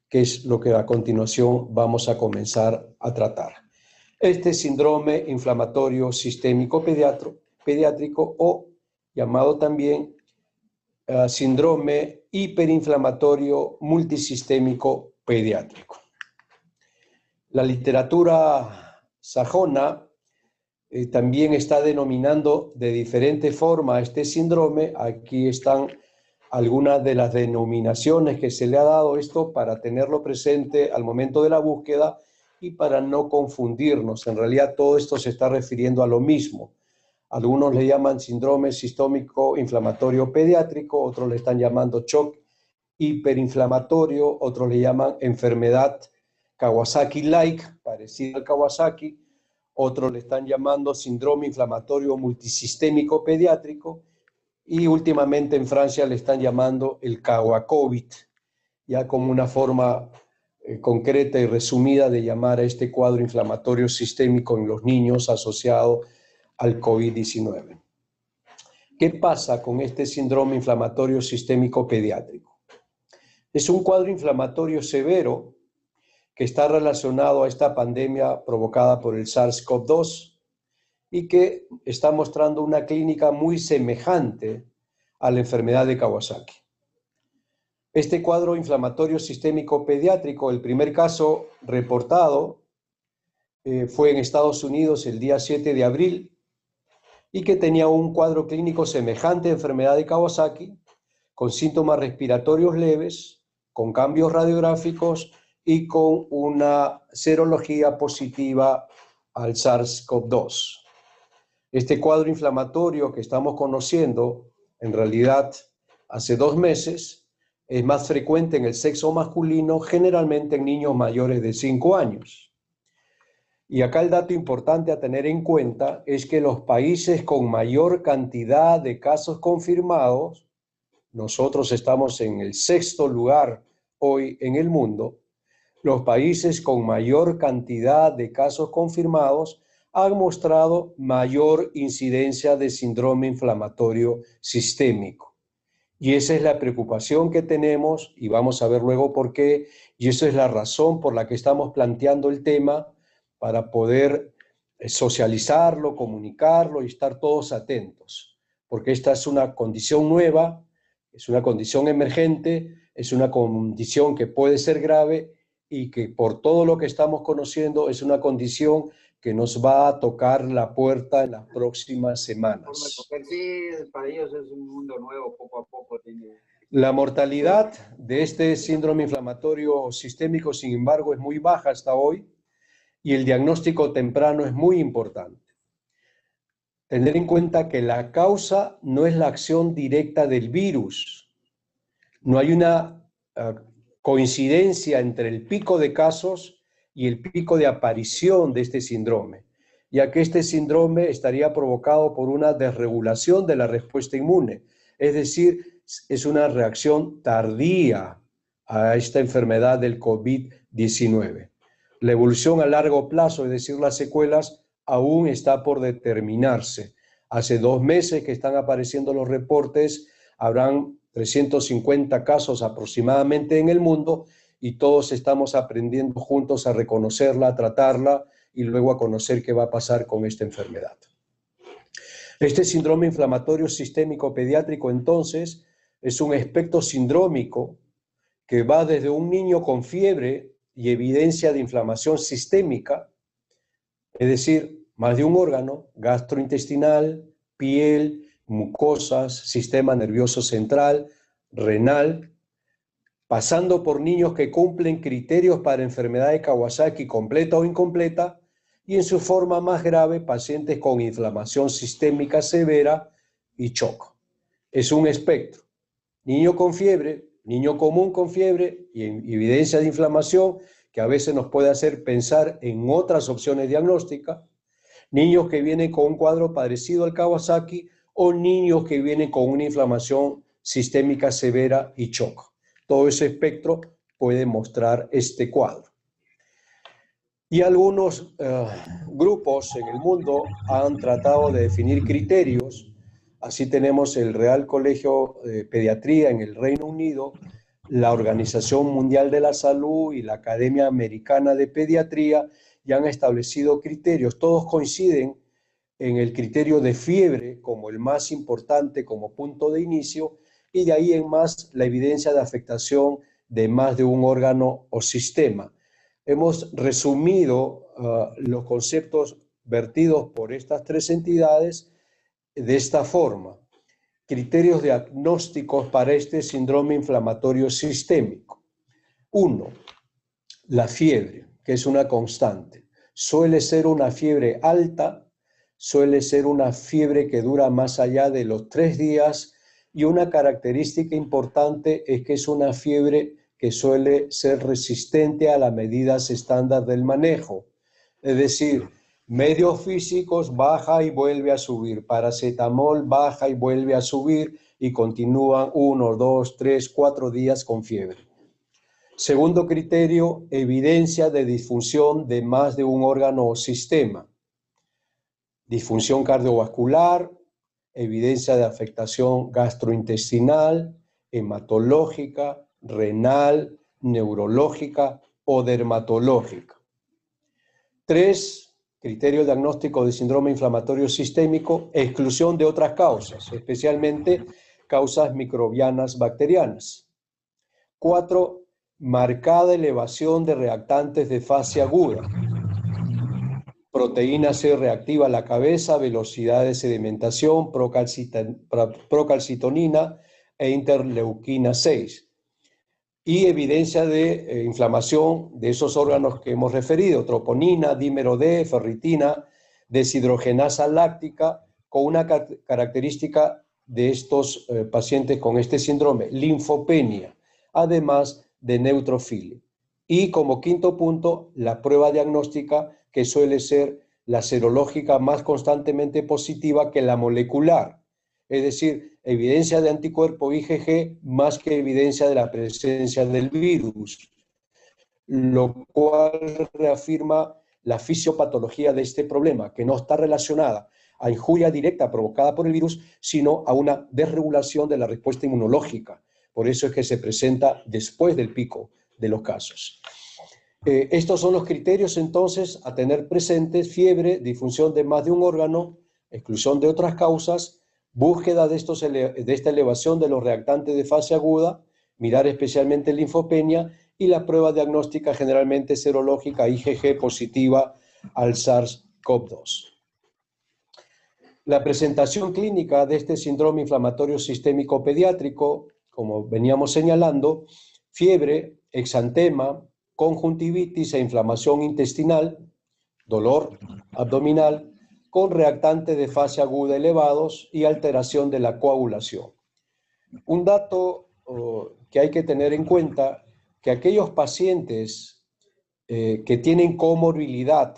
que es lo que a continuación vamos a comenzar a tratar. Este síndrome inflamatorio sistémico pediátrico o llamado también síndrome hiperinflamatorio multisistémico pediátrico. La literatura sajona también está denominando de diferente forma este síndrome. Aquí están algunas de las denominaciones que se le ha dado esto para tenerlo presente al momento de la búsqueda y para no confundirnos. En realidad todo esto se está refiriendo a lo mismo. Algunos le llaman síndrome sistémico inflamatorio pediátrico, otros le están llamando shock hiperinflamatorio, otros le llaman enfermedad Kawasaki-like, parecida al Kawasaki, otros le están llamando síndrome inflamatorio multisistémico pediátrico y últimamente en Francia le están llamando el Kawa-COVID, ya como una forma concreta y resumida de llamar a este cuadro inflamatorio sistémico en los niños asociado al COVID-19. ¿Qué pasa con este síndrome inflamatorio sistémico pediátrico? Es un cuadro inflamatorio severo que está relacionado a esta pandemia provocada por el SARS-CoV-2 y que está mostrando una clínica muy semejante a la enfermedad de Kawasaki. Este cuadro inflamatorio sistémico pediátrico, el primer caso reportado fue en Estados Unidos el día 7 de abril y que tenía un cuadro clínico semejante a la enfermedad de Kawasaki, con síntomas respiratorios leves, con cambios radiográficos y con una serología positiva al SARS-CoV-2. Este cuadro inflamatorio que estamos conociendo, en realidad hace 2 meses, es más frecuente en el sexo masculino, generalmente en niños mayores de 5 años. Y acá el dato importante a tener en cuenta es que los países con mayor cantidad de casos confirmados, nosotros estamos en el 6º lugar hoy en el mundo, los países con mayor cantidad de casos confirmados han mostrado mayor incidencia de síndrome inflamatorio sistémico. Y esa es la preocupación que tenemos, y vamos a ver luego por qué, y esa es la razón por la que estamos planteando el tema, para poder socializarlo, comunicarlo y estar todos atentos, porque esta es una condición nueva, es una condición emergente, es una condición que puede ser grave y que por todo lo que estamos conociendo es una condición que nos va a tocar la puerta en las próximas semanas. Sí, para ellos es un mundo nuevo, poco a poco. La mortalidad de este síndrome inflamatorio sistémico, sin embargo, es muy baja hasta hoy y el diagnóstico temprano es muy importante. Tener en cuenta que la causa no es la acción directa del virus. No hay una coincidencia entre el pico de casos y el pico de aparición de este síndrome, ya que este síndrome estaría provocado por una desregulación de la respuesta inmune, es decir, es una reacción tardía a esta enfermedad del COVID-19. La evolución a largo plazo, es decir, las secuelas, aún está por determinarse. Hace 2 meses que están apareciendo los reportes, habrán 350 casos aproximadamente en el mundo y todos estamos aprendiendo juntos a reconocerla, a tratarla y luego a conocer qué va a pasar con esta enfermedad. Este síndrome inflamatorio sistémico pediátrico, entonces, es un espectro sindrómico que va desde un niño con fiebre y evidencia de inflamación sistémica, es decir, más de un órgano, gastrointestinal, piel, mucosas, sistema nervioso central, renal, pasando por niños que cumplen criterios para enfermedad de Kawasaki completa o incompleta, y en su forma más grave, pacientes con inflamación sistémica severa y shock. Es un espectro. Niño con fiebre, niño común con fiebre y evidencia de inflamación que a veces nos puede hacer pensar en otras opciones diagnósticas, niños que vienen con un cuadro parecido al Kawasaki o niños que vienen con una inflamación sistémica severa y shock. Todo ese espectro puede mostrar este cuadro. Y algunos grupos en el mundo han tratado de definir criterios. Así tenemos el Real Colegio de Pediatría en el Reino Unido, la Organización Mundial de la Salud y la Academia Americana de Pediatría, y han establecido criterios. Todos coinciden en el criterio de fiebre como el más importante, como punto de inicio, y de ahí en más la evidencia de afectación de más de un órgano o sistema. Hemos resumido los conceptos vertidos por estas 3 entidades de esta forma. Criterios diagnósticos para este síndrome inflamatorio sistémico. 1. La fiebre, que es una constante. Suele ser una fiebre alta, suele ser una fiebre que dura más allá de los 3 días, y una característica importante es que es una fiebre que suele ser resistente a las medidas estándar del manejo. Es decir, medios físicos baja y vuelve a subir, paracetamol baja y vuelve a subir y continúan 1, 2, 3, 4 días con fiebre. Segundo criterio, evidencia de disfunción de más de un órgano o sistema. Disfunción cardiovascular, evidencia de afectación gastrointestinal, hematológica, renal, neurológica o dermatológica. 3. Criterio diagnóstico de síndrome inflamatorio sistémico, exclusión de otras causas, especialmente causas microbianas bacterianas. 4. Marcada elevación de reactantes de fase aguda. Proteína C reactiva a la cabeza, velocidad de sedimentación, procalcitonina e interleuquina 6. Y evidencia de inflamación de esos órganos que hemos referido, troponina, dímero D, ferritina, deshidrogenasa láctica, con una característica de estos pacientes con este síndrome, linfopenia, además de neutrofilia. Y como quinto punto, la prueba diagnóstica, que suele ser la serológica más constantemente positiva que la molecular. Es decir, evidencia de anticuerpo IgG más que evidencia de la presencia del virus, lo cual reafirma la fisiopatología de este problema, que no está relacionada a injuria directa provocada por el virus, sino a una desregulación de la respuesta inmunológica. Por eso es que se presenta después del pico de los casos. Estos son los criterios entonces a tener presentes: fiebre, disfunción de más de un órgano, exclusión de otras causas, búsqueda de esta elevación de los reactantes de fase aguda, mirar especialmente linfopenia y la prueba diagnóstica generalmente serológica IgG positiva al SARS-CoV-2. La presentación clínica de este síndrome inflamatorio sistémico pediátrico, como veníamos señalando, fiebre, exantema, conjuntivitis e inflamación intestinal, dolor abdominal, con reactantes de fase aguda elevados y alteración de la coagulación. Un dato que hay que tener en cuenta, que aquellos pacientes que tienen comorbilidad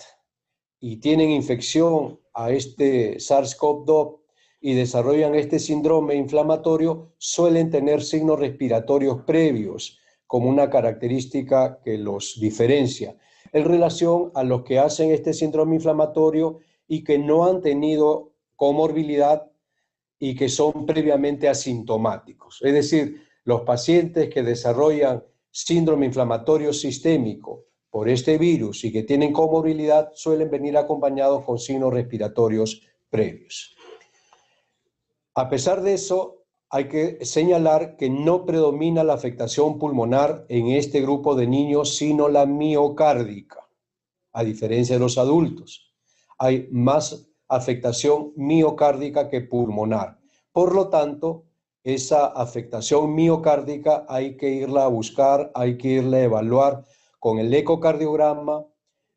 y tienen infección a este SARS-CoV-2 y desarrollan este síndrome inflamatorio, suelen tener signos respiratorios previos como una característica que los diferencia en relación a los que hacen este síndrome inflamatorio y que no han tenido comorbilidad y que son previamente asintomáticos. Es decir, los pacientes que desarrollan síndrome inflamatorio sistémico por este virus y que tienen comorbilidad suelen venir acompañados con signos respiratorios previos. A pesar de eso, hay que señalar que no predomina la afectación pulmonar en este grupo de niños, sino la miocárdica, a diferencia de los adultos. Hay más afectación miocárdica que pulmonar. Por lo tanto, esa afectación miocárdica hay que irla a buscar, hay que irla a evaluar con el ecocardiograma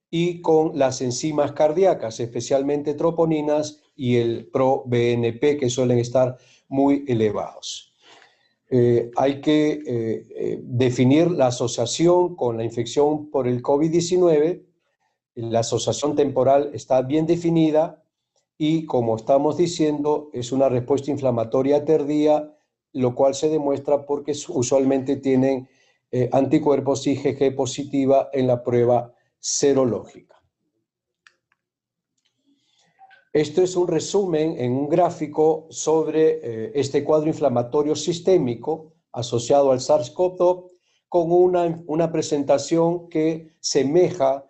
y con las enzimas cardíacas, especialmente troponinas y el proBNP, que suelen estar muy elevados. Hay que definir la asociación con la infección por el COVID-19. La asociación temporal está bien definida y, como estamos diciendo, es una respuesta inflamatoria tardía, lo cual se demuestra porque usualmente tienen anticuerpos IgG positiva en la prueba serológica. Esto es un resumen en un gráfico sobre este cuadro inflamatorio sistémico asociado al SARS-CoV-2 con una presentación que semeja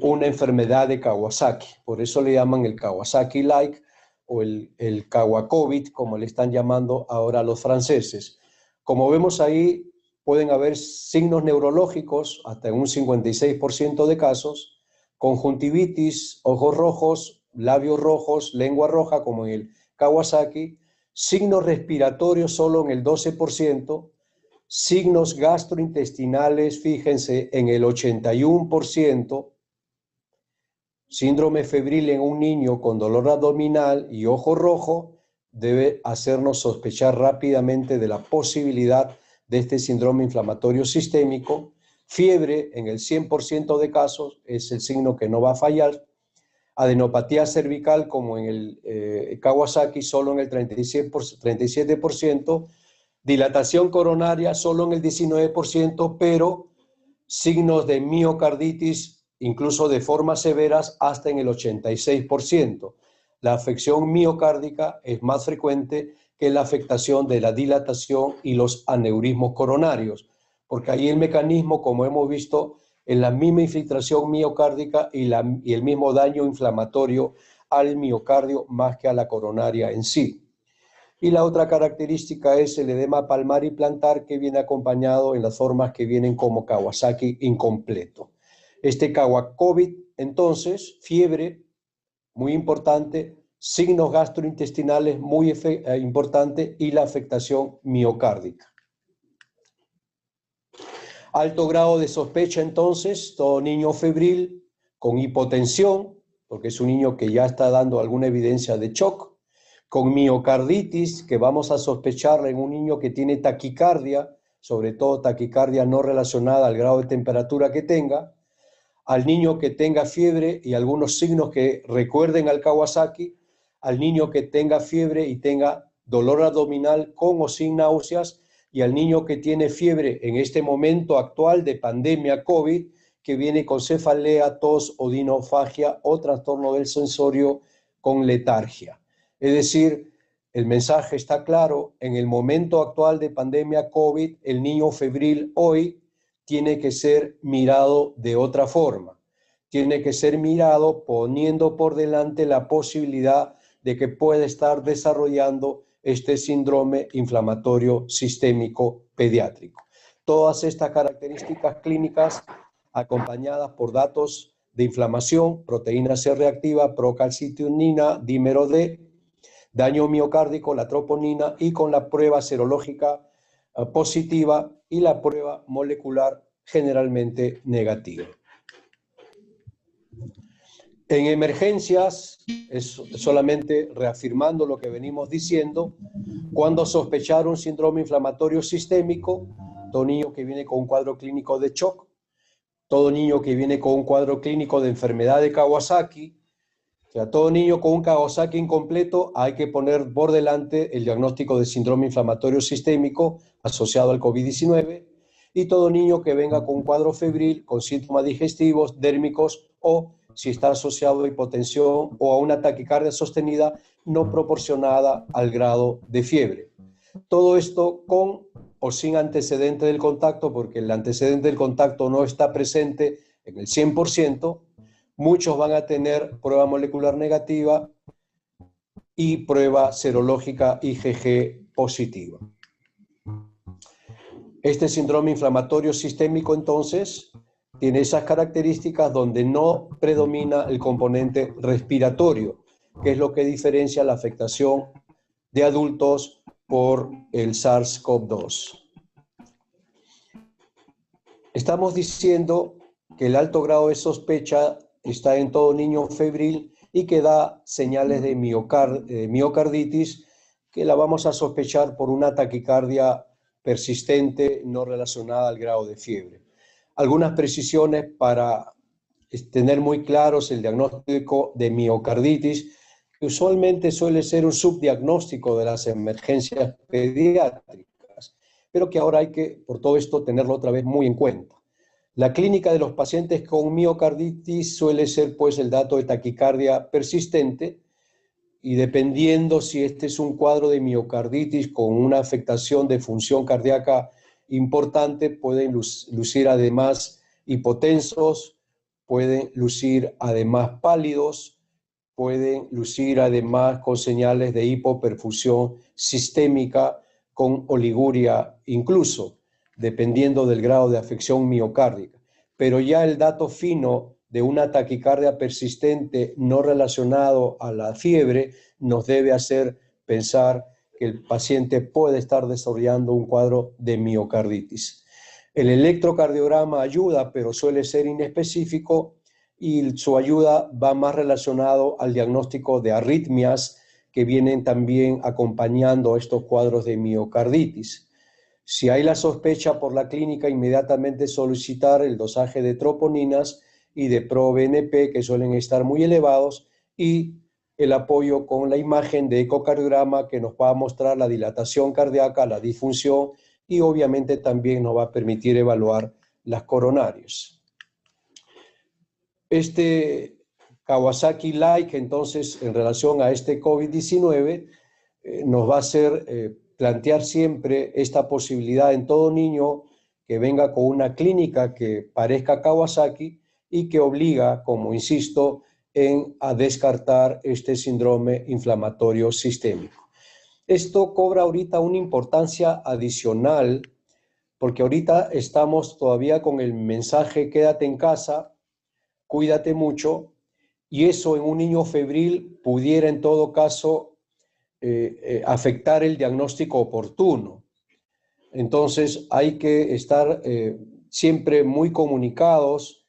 una enfermedad de Kawasaki. Por eso le llaman el Kawasaki-like o el Kawa-COVID, como le están llamando ahora los franceses. Como vemos ahí, pueden haber signos neurológicos hasta en un 56% de casos, conjuntivitis, ojos rojos, labios rojos, lengua roja, como en el Kawasaki, signos respiratorios solo en el 12%, signos gastrointestinales, fíjense, en el 81%, síndrome febril en un niño con dolor abdominal y ojo rojo debe hacernos sospechar rápidamente de la posibilidad de este síndrome inflamatorio sistémico. Fiebre en el 100% de casos es el signo que no va a fallar. Adenopatía cervical, como en el Kawasaki, solo en el 37%, dilatación coronaria solo en el 19%, pero signos de miocarditis, incluso de formas severas, hasta en el 86%. La afección miocárdica es más frecuente que la afectación de la dilatación y los aneurismos coronarios, porque ahí el mecanismo, como hemos visto, es la misma infiltración miocárdica y el mismo daño inflamatorio al miocardio más que a la coronaria en sí. Y la otra característica es el edema palmar y plantar, que viene acompañado en las formas que vienen como Kawasaki incompleto. Este Kawa-COVID, entonces, fiebre, muy importante, signos gastrointestinales muy importantes y la afectación miocárdica. Alto grado de sospecha, entonces, todo niño febril con hipotensión, porque es un niño que ya está dando alguna evidencia de shock, con miocarditis, que vamos a sospechar en un niño que tiene taquicardia, sobre todo taquicardia no relacionada al grado de temperatura que tenga, al niño que tenga fiebre y algunos signos que recuerden al Kawasaki, al niño que tenga fiebre y tenga dolor abdominal con o sin náuseas, y al niño que tiene fiebre en este momento actual de pandemia COVID, que viene con cefalea, tos, odinofagia o trastorno del sensorio con letargia. Es decir, el mensaje está claro: en el momento actual de pandemia COVID, el niño febril hoy tiene que ser mirado de otra forma. Tiene que ser mirado poniendo por delante la posibilidad de que pueda estar desarrollando este síndrome inflamatorio sistémico pediátrico. Todas estas características clínicas, acompañadas por datos de inflamación, proteína C reactiva, procalcitonina, dímero D, daño miocárdico, la troponina, y con la prueba serológica positiva y la prueba molecular generalmente negativa. En emergencias, es solamente reafirmando lo que venimos diciendo, cuando sospechar un síndrome inflamatorio sistémico, todo niño que viene con un cuadro clínico de shock, todo niño que viene con un cuadro clínico de enfermedad de Kawasaki, o sea, todo niño con un Kawasaki incompleto hay que poner por delante el diagnóstico de síndrome inflamatorio sistémico asociado al COVID-19, y todo niño que venga con un cuadro febril, con síntomas digestivos, dérmicos, o si está asociado a hipotensión o a una taquicardia sostenida no proporcionada al grado de fiebre. Todo esto con o sin antecedente del contacto, porque el antecedente del contacto no está presente en el 100%, muchos van a tener prueba molecular negativa y prueba serológica IgG positiva. Este síndrome inflamatorio sistémico, entonces, tiene esas características donde no predomina el componente respiratorio, que es lo que diferencia la afectación de adultos por el SARS-CoV-2. Estamos diciendo que el alto grado de sospecha está en todo niño febril y que da señales de miocarditis, que la vamos a sospechar por una taquicardia persistente no relacionada al grado de fiebre. Algunas precisiones para tener muy claros el diagnóstico de miocarditis, que usualmente suele ser un subdiagnóstico de las emergencias pediátricas, pero que ahora hay que, por todo esto, tenerlo otra vez muy en cuenta. La clínica de los pacientes con miocarditis suele ser, pues, el dato de taquicardia persistente, y dependiendo si este es un cuadro de miocarditis con una afectación de función cardíaca importante, pueden lucir además hipotensos, pueden lucir además pálidos, pueden lucir además con señales de hipoperfusión sistémica, con oliguria incluso, dependiendo del grado de afección miocárdica. Pero ya el dato fino de una taquicardia persistente no relacionado a la fiebre nos debe hacer pensar que el paciente puede estar desarrollando un cuadro de miocarditis. El electrocardiograma ayuda, pero suele ser inespecífico, y su ayuda va más relacionado al diagnóstico de arritmias que vienen también acompañando estos cuadros de miocarditis. Si hay la sospecha por la clínica, inmediatamente solicitar el dosaje de troponinas y de proBNP, que suelen estar muy elevados, y el apoyo con la imagen de ecocardiograma, que nos va a mostrar la dilatación cardíaca, la disfunción, y obviamente también nos va a permitir evaluar las coronarias. Este Kawasaki-like, entonces, en relación a este COVID-19, nos va a hacer plantear siempre esta posibilidad en todo niño que venga con una clínica que parezca Kawasaki y que obliga, como insisto, a descartar este síndrome inflamatorio sistémico. Esto cobra ahorita una importancia adicional, porque ahorita estamos todavía con el mensaje quédate en casa, cuídate mucho, y eso en un niño febril pudiera en todo caso afectar el diagnóstico oportuno. Entonces hay que estar siempre muy comunicados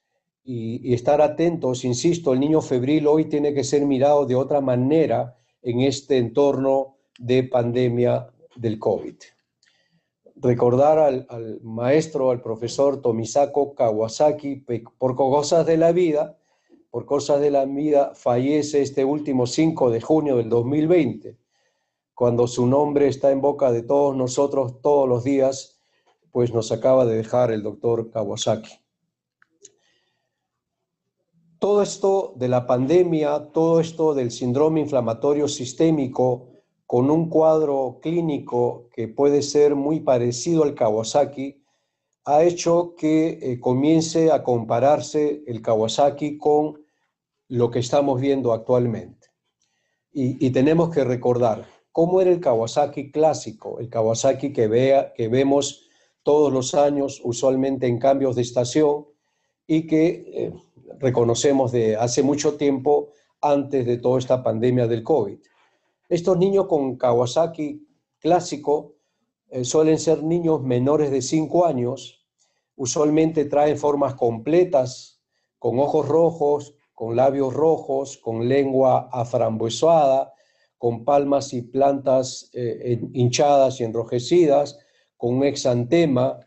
y estar atentos. Insisto, el niño febril hoy tiene que ser mirado de otra manera en este entorno de pandemia del COVID. Recordar al maestro, al profesor Tomisako Kawasaki, por cosas de la vida, fallece este último 5 de junio del 2020, cuando su nombre está en boca de todos nosotros todos los días, pues nos acaba de dejar el doctor Kawasaki. Todo esto de la pandemia, todo esto del síndrome inflamatorio sistémico, con un cuadro clínico que puede ser muy parecido al Kawasaki, ha hecho que comience a compararse el Kawasaki con lo que estamos viendo actualmente. Y tenemos que recordar cómo era el Kawasaki clásico, el Kawasaki que vemos todos los años, usualmente en cambios de estación, y que reconocemos de hace mucho tiempo antes de toda esta pandemia del COVID. Estos niños con Kawasaki clásico suelen ser niños menores de 5 años, usualmente traen formas completas, con ojos rojos, con labios rojos, con lengua aframbuesada, con palmas y plantas hinchadas y enrojecidas, con un exantema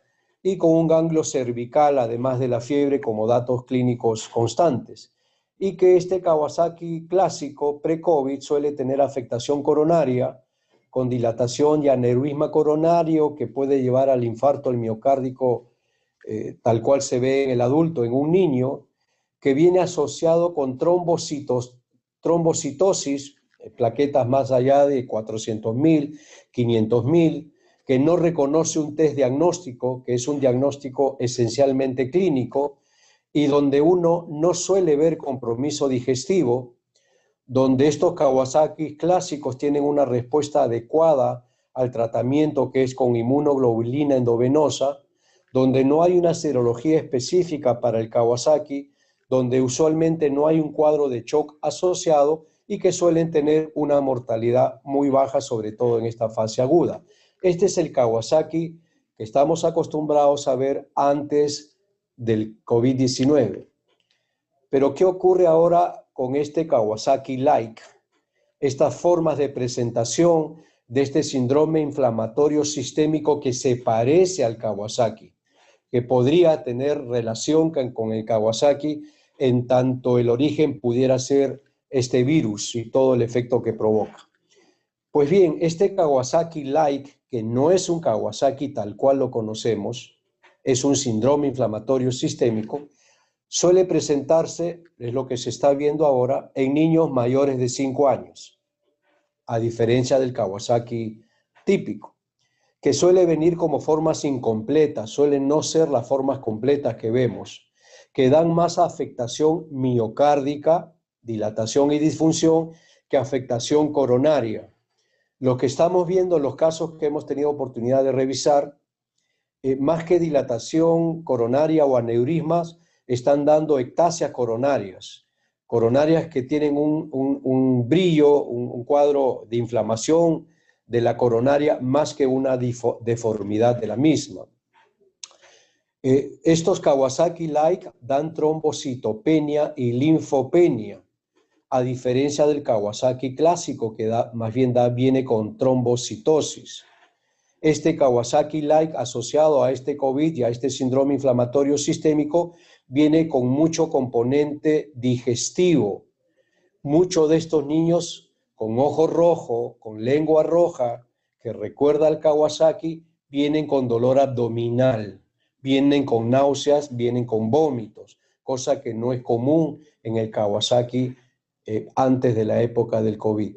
y con un ganglio cervical, además de la fiebre, como datos clínicos constantes. Y que este Kawasaki clásico pre-COVID suele tener afectación coronaria, con dilatación y aneurisma coronario que puede llevar al infarto del miocárdico tal cual se ve en el adulto, en un niño, que viene asociado con trombocitosis, plaquetas más allá de 400.000, 500.000, que no reconoce un test diagnóstico, que es un diagnóstico esencialmente clínico, y donde uno no suele ver compromiso digestivo, donde estos Kawasaki clásicos tienen una respuesta adecuada al tratamiento que es con inmunoglobulina endovenosa, donde no hay una serología específica para el Kawasaki, donde usualmente no hay un cuadro de shock asociado y que suelen tener una mortalidad muy baja, sobre todo en esta fase aguda. Este es el Kawasaki que estamos acostumbrados a ver antes del COVID-19. Pero ¿qué ocurre ahora con este Kawasaki-like? Estas formas de presentación de este síndrome inflamatorio sistémico que se parece al Kawasaki, que podría tener relación con el Kawasaki en tanto el origen pudiera ser este virus y todo el efecto que provoca. Pues bien, este Kawasaki-like, que no es un Kawasaki tal cual lo conocemos, es un síndrome inflamatorio sistémico, suele presentarse, es lo que se está viendo ahora, en niños mayores de 5 años, a diferencia del Kawasaki típico, que suele venir como formas incompletas, suelen no ser las formas completas que vemos, que dan más afectación miocárdica, dilatación y disfunción, que afectación coronaria. Lo que estamos viendo en los casos que hemos tenido oportunidad de revisar, más que dilatación coronaria o aneurismas, están dando ectasias coronarias que tienen un brillo, un cuadro de inflamación de la coronaria más que una deformidad de la misma. Estos Kawasaki-like dan trombocitopenia y linfopenia, a diferencia del Kawasaki clásico que viene con trombocitosis. Este Kawasaki-like asociado a este COVID y a este síndrome inflamatorio sistémico viene con mucho componente digestivo. Muchos de estos niños con ojo rojo, con lengua roja, que recuerda al Kawasaki, vienen con dolor abdominal, vienen con náuseas, vienen con vómitos, cosa que no es común en el Kawasaki antes de la época del COVID.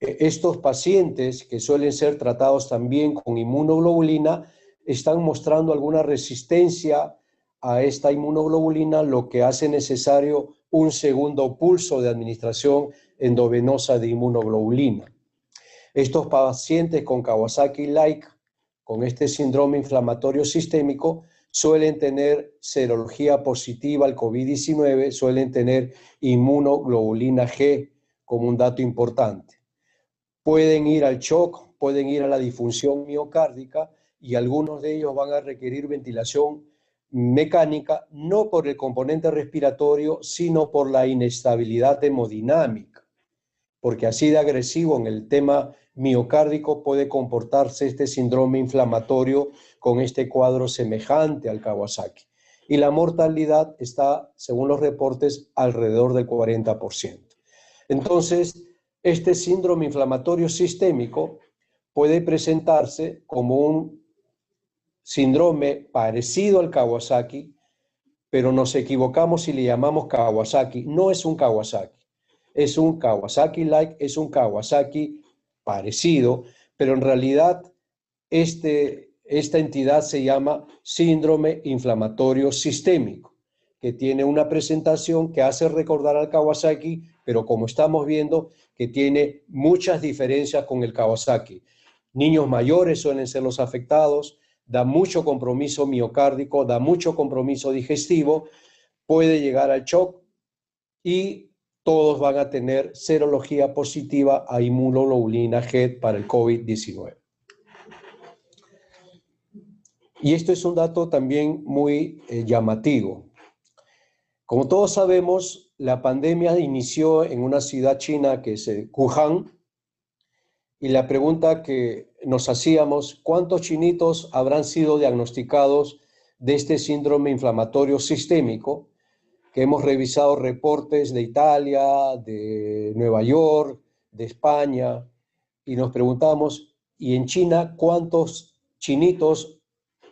Estos pacientes, que suelen ser tratados también con inmunoglobulina, están mostrando alguna resistencia a esta inmunoglobulina, lo que hace necesario un segundo pulso de administración endovenosa de inmunoglobulina. Estos pacientes con Kawasaki-like, con este síndrome inflamatorio sistémico, suelen tener serología positiva al COVID-19, suelen tener inmunoglobulina G como un dato importante. Pueden ir al shock, pueden ir a la disfunción miocárdica y algunos de ellos van a requerir ventilación mecánica, no por el componente respiratorio, sino por la inestabilidad hemodinámica, porque así de agresivo en el tema miocárdico puede comportarse este síndrome inflamatorio con este cuadro semejante al Kawasaki. Y la mortalidad está, según los reportes, alrededor del 40%. Entonces, este síndrome inflamatorio sistémico puede presentarse como un síndrome parecido al Kawasaki, pero nos equivocamos si le llamamos Kawasaki. No es un Kawasaki, es un Kawasaki-like, es un Kawasaki parecido, pero en realidad esta entidad se llama síndrome inflamatorio sistémico, que tiene una presentación que hace recordar al Kawasaki, pero como estamos viendo, que tiene muchas diferencias con el Kawasaki. Niños mayores suelen ser los afectados, da mucho compromiso miocárdico, da mucho compromiso digestivo, puede llegar al shock y todos van a tener serología positiva a inmunoglobulina G para el COVID-19. Y esto es un dato también muy llamativo. Como todos sabemos, la pandemia inició en una ciudad china que es Wuhan, y la pregunta que nos hacíamos, ¿cuántos chinitos habrán sido diagnosticados de este síndrome inflamatorio sistémico? Que hemos revisado reportes de Italia, de Nueva York, de España, y nos preguntamos, ¿y en China cuántos chinitos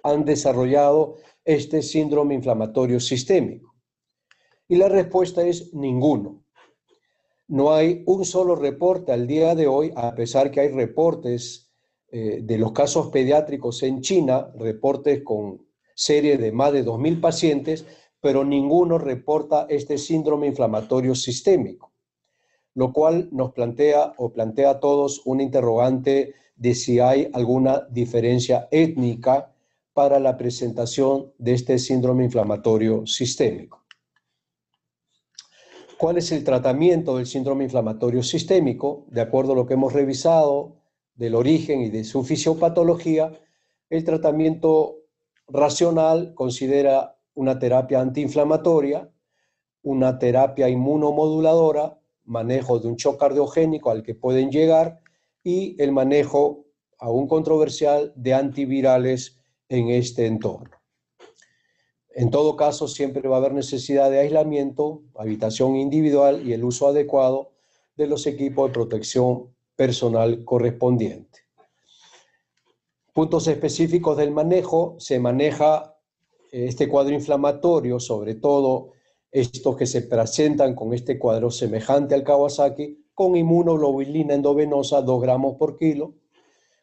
han desarrollado este síndrome inflamatorio sistémico? Y la respuesta es ninguno. No hay un solo reporte al día de hoy, a pesar que hay reportes de los casos pediátricos en China, reportes con serie de más de 2.000 pacientes, pero ninguno reporta este síndrome inflamatorio sistémico, lo cual nos plantea a todos un interrogante de si hay alguna diferencia étnica para la presentación de este síndrome inflamatorio sistémico. ¿Cuál es el tratamiento del síndrome inflamatorio sistémico? De acuerdo a lo que hemos revisado del origen y de su fisiopatología, el tratamiento racional considera una terapia antiinflamatoria, una terapia inmunomoduladora, manejo de un shock cardiogénico al que pueden llegar y el manejo, aún controversial, de antivirales en este entorno. En todo caso, siempre va a haber necesidad de aislamiento, habitación individual y el uso adecuado de los equipos de protección personal correspondiente. Puntos específicos del manejo: se maneja este cuadro inflamatorio, sobre todo estos que se presentan con este cuadro semejante al Kawasaki, con inmunoglobulina endovenosa 2 gramos por kilo,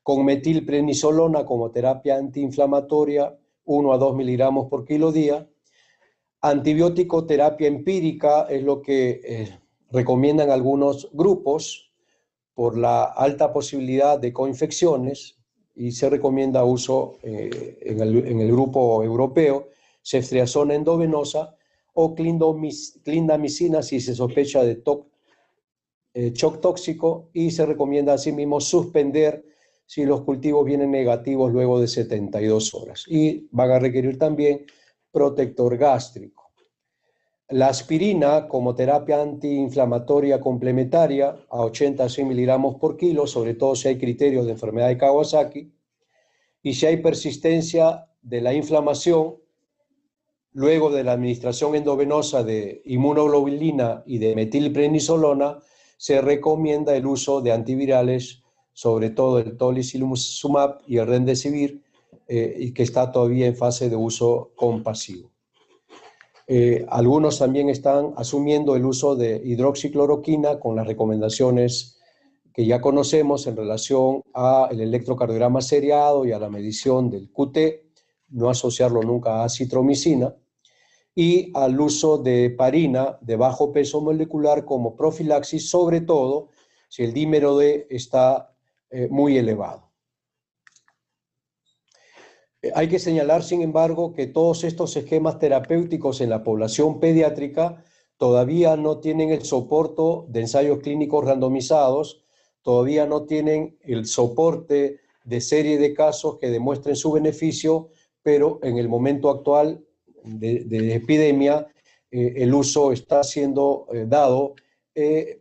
con metilprednisolona como terapia antiinflamatoria 1 a 2 miligramos por kilo día. Antibiótico terapia empírica es lo que recomiendan algunos grupos por la alta posibilidad de coinfecciones y se recomienda uso en el grupo europeo, ceftriaxona endovenosa o clindamicina si se sospecha de shock tóxico, y se recomienda asimismo suspender si los cultivos vienen negativos luego de 72 horas. Y van a requerir también protector gástrico. La aspirina como terapia antiinflamatoria complementaria a 80 a 100 miligramos por kilo, sobre todo si hay criterios de enfermedad de Kawasaki, y si hay persistencia de la inflamación, luego de la administración endovenosa de inmunoglobulina y de metilprednisolona, se recomienda el uso de antivirales, sobre todo el tocilizumab y el remdesivir, y que está todavía en fase de uso compasivo. Algunos también están asumiendo el uso de hidroxicloroquina con las recomendaciones que ya conocemos en relación al electrocardiograma seriado y a la medición del QT, no asociarlo nunca a acitromicina, y al uso de heparina de bajo peso molecular como profilaxis, sobre todo si el dímero D está muy elevado. Hay que señalar, sin embargo, que todos estos esquemas terapéuticos en la población pediátrica todavía no tienen el soporte de ensayos clínicos randomizados, todavía no tienen el soporte de serie de casos que demuestren su beneficio, pero en el momento actual de epidemia, el uso está siendo dado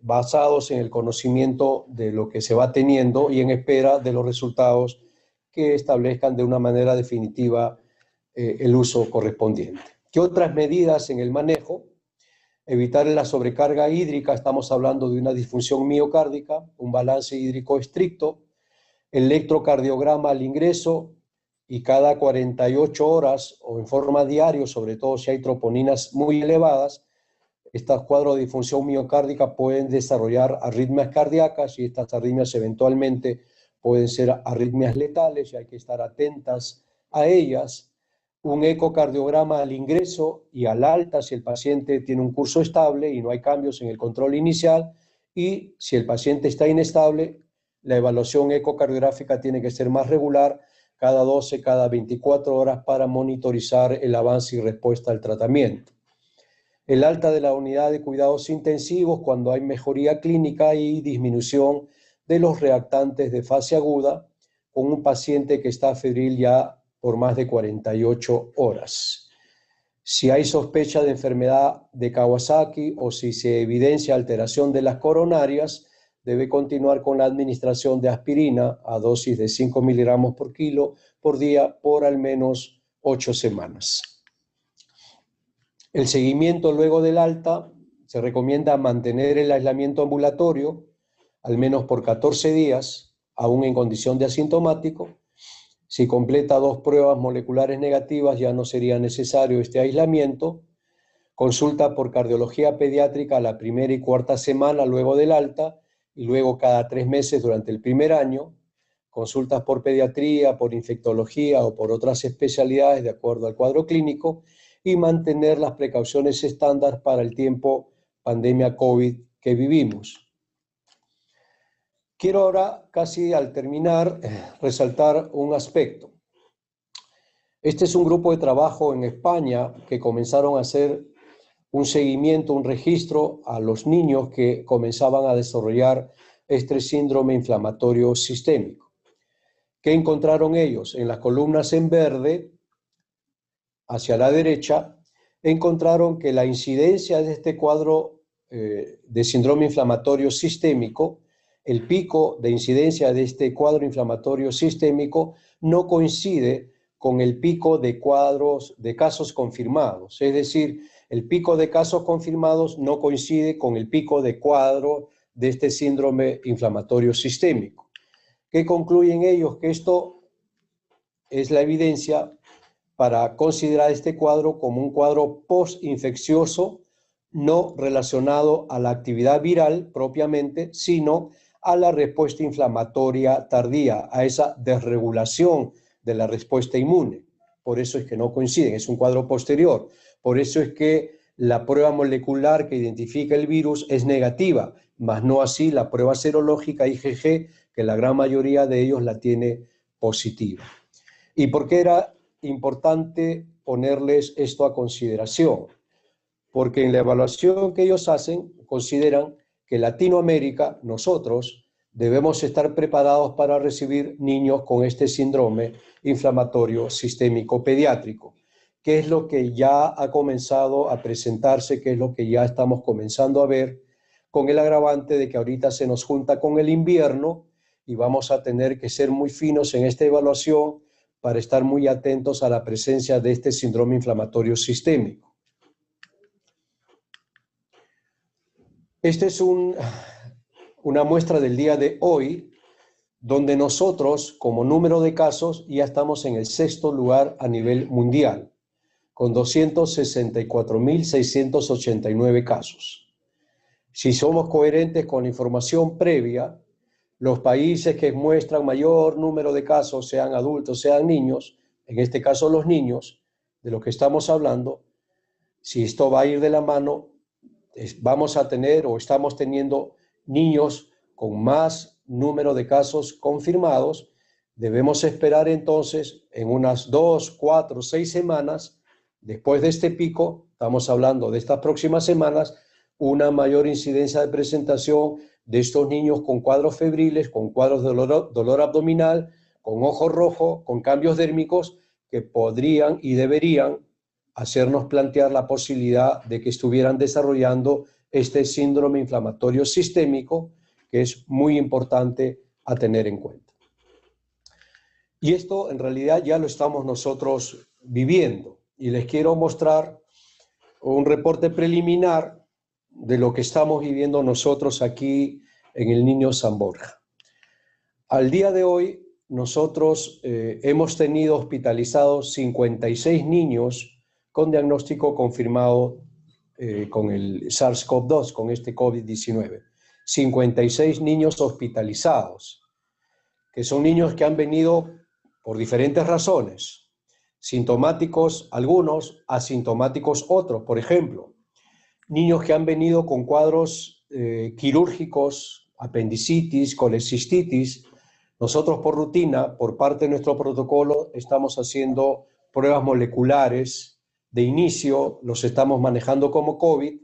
basados en el conocimiento de lo que se va teniendo y en espera de los resultados que establezcan de una manera definitiva el uso correspondiente. ¿Qué otras medidas en el manejo? Evitar la sobrecarga hídrica, estamos hablando de una disfunción miocárdica, un balance hídrico estricto, electrocardiograma al ingreso y cada 48 horas o en forma diaria, sobre todo si hay troponinas muy elevadas. Estos cuadros de disfunción miocárdica pueden desarrollar arritmias cardíacas y estas arritmias eventualmente pueden ser arritmias letales y hay que estar atentas a ellas. Un ecocardiograma al ingreso y al alta si el paciente tiene un curso estable y no hay cambios en el control inicial, y si el paciente está inestable, la evaluación ecocardiográfica tiene que ser más regular, cada 12, cada 24 horas para monitorizar el avance y respuesta al tratamiento. El alta de la unidad de cuidados intensivos cuando hay mejoría clínica y disminución de los reactantes de fase aguda con un paciente que está febril ya por más de 48 horas. Si hay sospecha de enfermedad de Kawasaki o si se evidencia alteración de las coronarias, debe continuar con la administración de aspirina a dosis de 5 miligramos por kilo por día por al menos 8 semanas. El seguimiento luego del alta, se recomienda mantener el aislamiento ambulatorio al menos por 14 días, aún en condición de asintomático. Si completa 2 pruebas moleculares negativas, ya no sería necesario este aislamiento. Consulta por cardiología pediátrica la primera y cuarta semana luego del alta y luego cada 3 meses durante el primer año. Consultas por pediatría, por infectología o por otras especialidades de acuerdo al cuadro clínico y mantener las precauciones estándar para el tiempo pandemia COVID que vivimos. Quiero ahora, casi al terminar, resaltar un aspecto. Este es un grupo de trabajo en España que comenzaron a hacer un seguimiento, un registro a los niños que comenzaban a desarrollar este síndrome inflamatorio sistémico. ¿Qué encontraron ellos? En las columnas en verde, hacia la derecha, encontraron que la incidencia de este cuadro de síndrome inflamatorio sistémico, el pico de incidencia de este cuadro inflamatorio sistémico no coincide con el pico de casos confirmados. Es decir, el pico de casos confirmados no coincide con el pico de cuadro de este síndrome inflamatorio sistémico. ¿Qué concluyen ellos? Que esto es la evidencia para considerar este cuadro como un cuadro postinfeccioso no relacionado a la actividad viral propiamente, sino a la respuesta inflamatoria tardía, a esa desregulación de la respuesta inmune. Por eso es que no coinciden, es un cuadro posterior. Por eso es que la prueba molecular que identifica el virus es negativa, mas no así la prueba serológica IgG, que la gran mayoría de ellos la tiene positiva. ¿Y por qué era importante ponerles esto a consideración? Porque en la evaluación que ellos hacen, consideran que Latinoamérica, nosotros, debemos estar preparados para recibir niños con este síndrome inflamatorio sistémico pediátrico, que es lo que ya ha comenzado a presentarse, que es lo que ya estamos comenzando a ver, con el agravante de que ahorita se nos junta con el invierno y vamos a tener que ser muy finos en esta evaluación para estar muy atentos a la presencia de este síndrome inflamatorio sistémico. Esta es una muestra del día de hoy, donde nosotros, como número de casos, ya estamos en el 6º lugar a nivel mundial, con 264.689 casos. Si somos coherentes con la información previa, los países que muestran mayor número de casos, sean adultos, sean niños, en este caso los niños, de lo que estamos hablando, si esto va a ir de la mano, vamos a tener o estamos teniendo niños con más número de casos confirmados. Debemos esperar entonces en unas 2, 4, 6 semanas, después de este pico, estamos hablando de estas próximas semanas, una mayor incidencia de presentación de estos niños con cuadros febriles, con cuadros de dolor abdominal, con ojo rojo, con cambios dérmicos que podrían y deberían hacernos plantear la posibilidad de que estuvieran desarrollando este síndrome inflamatorio sistémico, que es muy importante a tener en cuenta. Y esto en realidad ya lo estamos nosotros viviendo. Y les quiero mostrar un reporte preliminar de lo que estamos viviendo nosotros aquí en el Niño San Borja. Al día de hoy, nosotros hemos tenido hospitalizados 56 niños con diagnóstico confirmado con el SARS-CoV-2, con este COVID-19. 56 niños hospitalizados, que son niños que han venido por diferentes razones, sintomáticos algunos, asintomáticos otros. Por ejemplo, niños que han venido con cuadros quirúrgicos, apendicitis, colecistitis. Nosotros por rutina, por parte de nuestro protocolo, estamos haciendo pruebas moleculares de inicio, los estamos manejando como COVID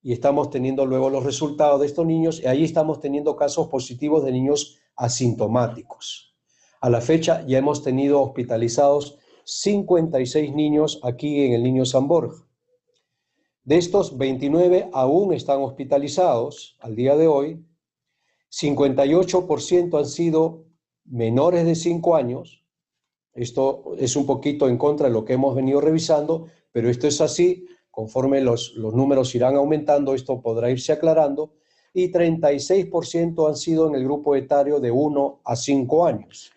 y estamos teniendo luego los resultados de estos niños y ahí estamos teniendo casos positivos de niños asintomáticos. A la fecha ya hemos tenido hospitalizados 56 niños aquí en el Niño San Borja. De estos, 29 aún están hospitalizados al día de hoy, 58% han sido menores de 5 años. Esto es un poquito en contra de lo que hemos venido revisando, pero esto es así. Conforme los números irán aumentando, esto podrá irse aclarando. Y 36% han sido en el grupo etario de 1 a 5 años.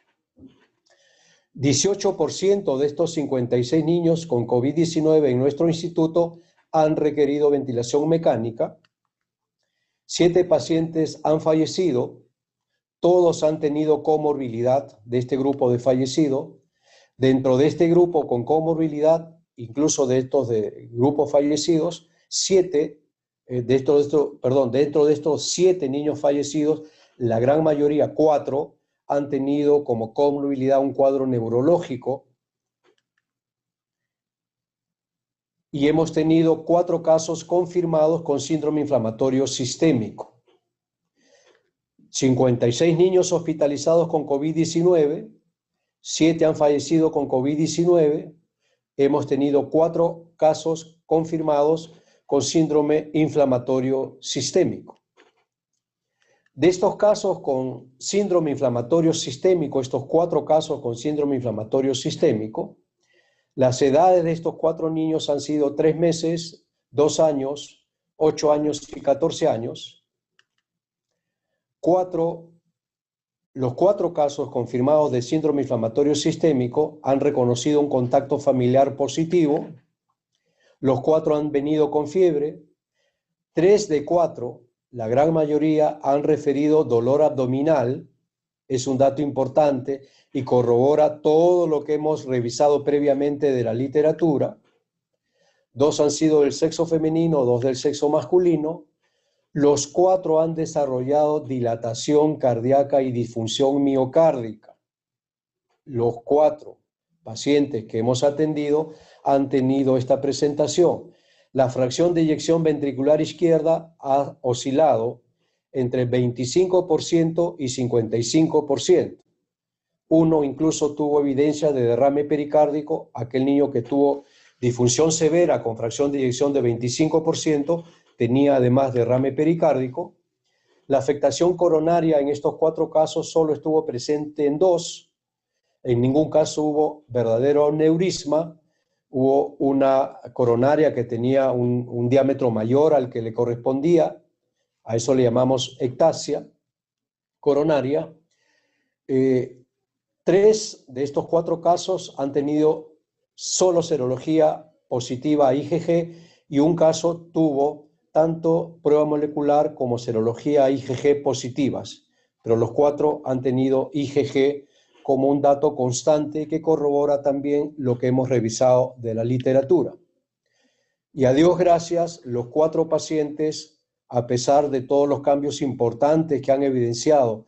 18% de estos 56 niños con COVID-19 en nuestro instituto han requerido ventilación mecánica. 7 pacientes han fallecido. Todos han tenido comorbilidad de este grupo de fallecidos. Dentro de este grupo con comorbilidad, incluso de estos grupos fallecidos, dentro de estos 7 niños fallecidos, la gran mayoría, 4, han tenido como comorbilidad un cuadro neurológico. Y hemos tenido 4 casos confirmados con síndrome inflamatorio sistémico. 56 niños hospitalizados con COVID-19, 7 han fallecido con COVID-19, hemos tenido 4 casos confirmados con síndrome inflamatorio sistémico. De estos casos con síndrome inflamatorio sistémico, estos 4 casos con síndrome inflamatorio sistémico, las edades de estos 4 niños han sido 3 meses, 2 años, 8 años y 14 años. Los 4 casos confirmados de síndrome inflamatorio sistémico han reconocido un contacto familiar positivo. Los 4 han venido con fiebre. 3 de 4, la gran mayoría, han referido dolor abdominal. Es un dato importante y corrobora todo lo que hemos revisado previamente de la literatura. 2 han sido del sexo femenino, 2 del sexo masculino. Los 4 han desarrollado dilatación cardíaca y disfunción miocárdica. Los 4 pacientes que hemos atendido han tenido esta presentación. La fracción de eyección ventricular izquierda ha oscilado entre 25% y 55%. Uno incluso tuvo evidencia de derrame pericárdico, aquel niño que tuvo disfunción severa con fracción de eyección de 25%, tenía además derrame pericárdico. La afectación coronaria en estos 4 casos solo estuvo presente en 2. En ningún caso hubo verdadero aneurisma. Hubo una coronaria que tenía un diámetro mayor al que le correspondía. A eso le llamamos ectasia coronaria. 3 de estos 4 casos han tenido solo serología positiva a IgG y un caso tuvo tanto prueba molecular como serología IgG positivas, pero los 4 han tenido IgG como un dato constante que corrobora también lo que hemos revisado de la literatura. Y a Dios gracias, los 4 pacientes, a pesar de todos los cambios importantes que han evidenciado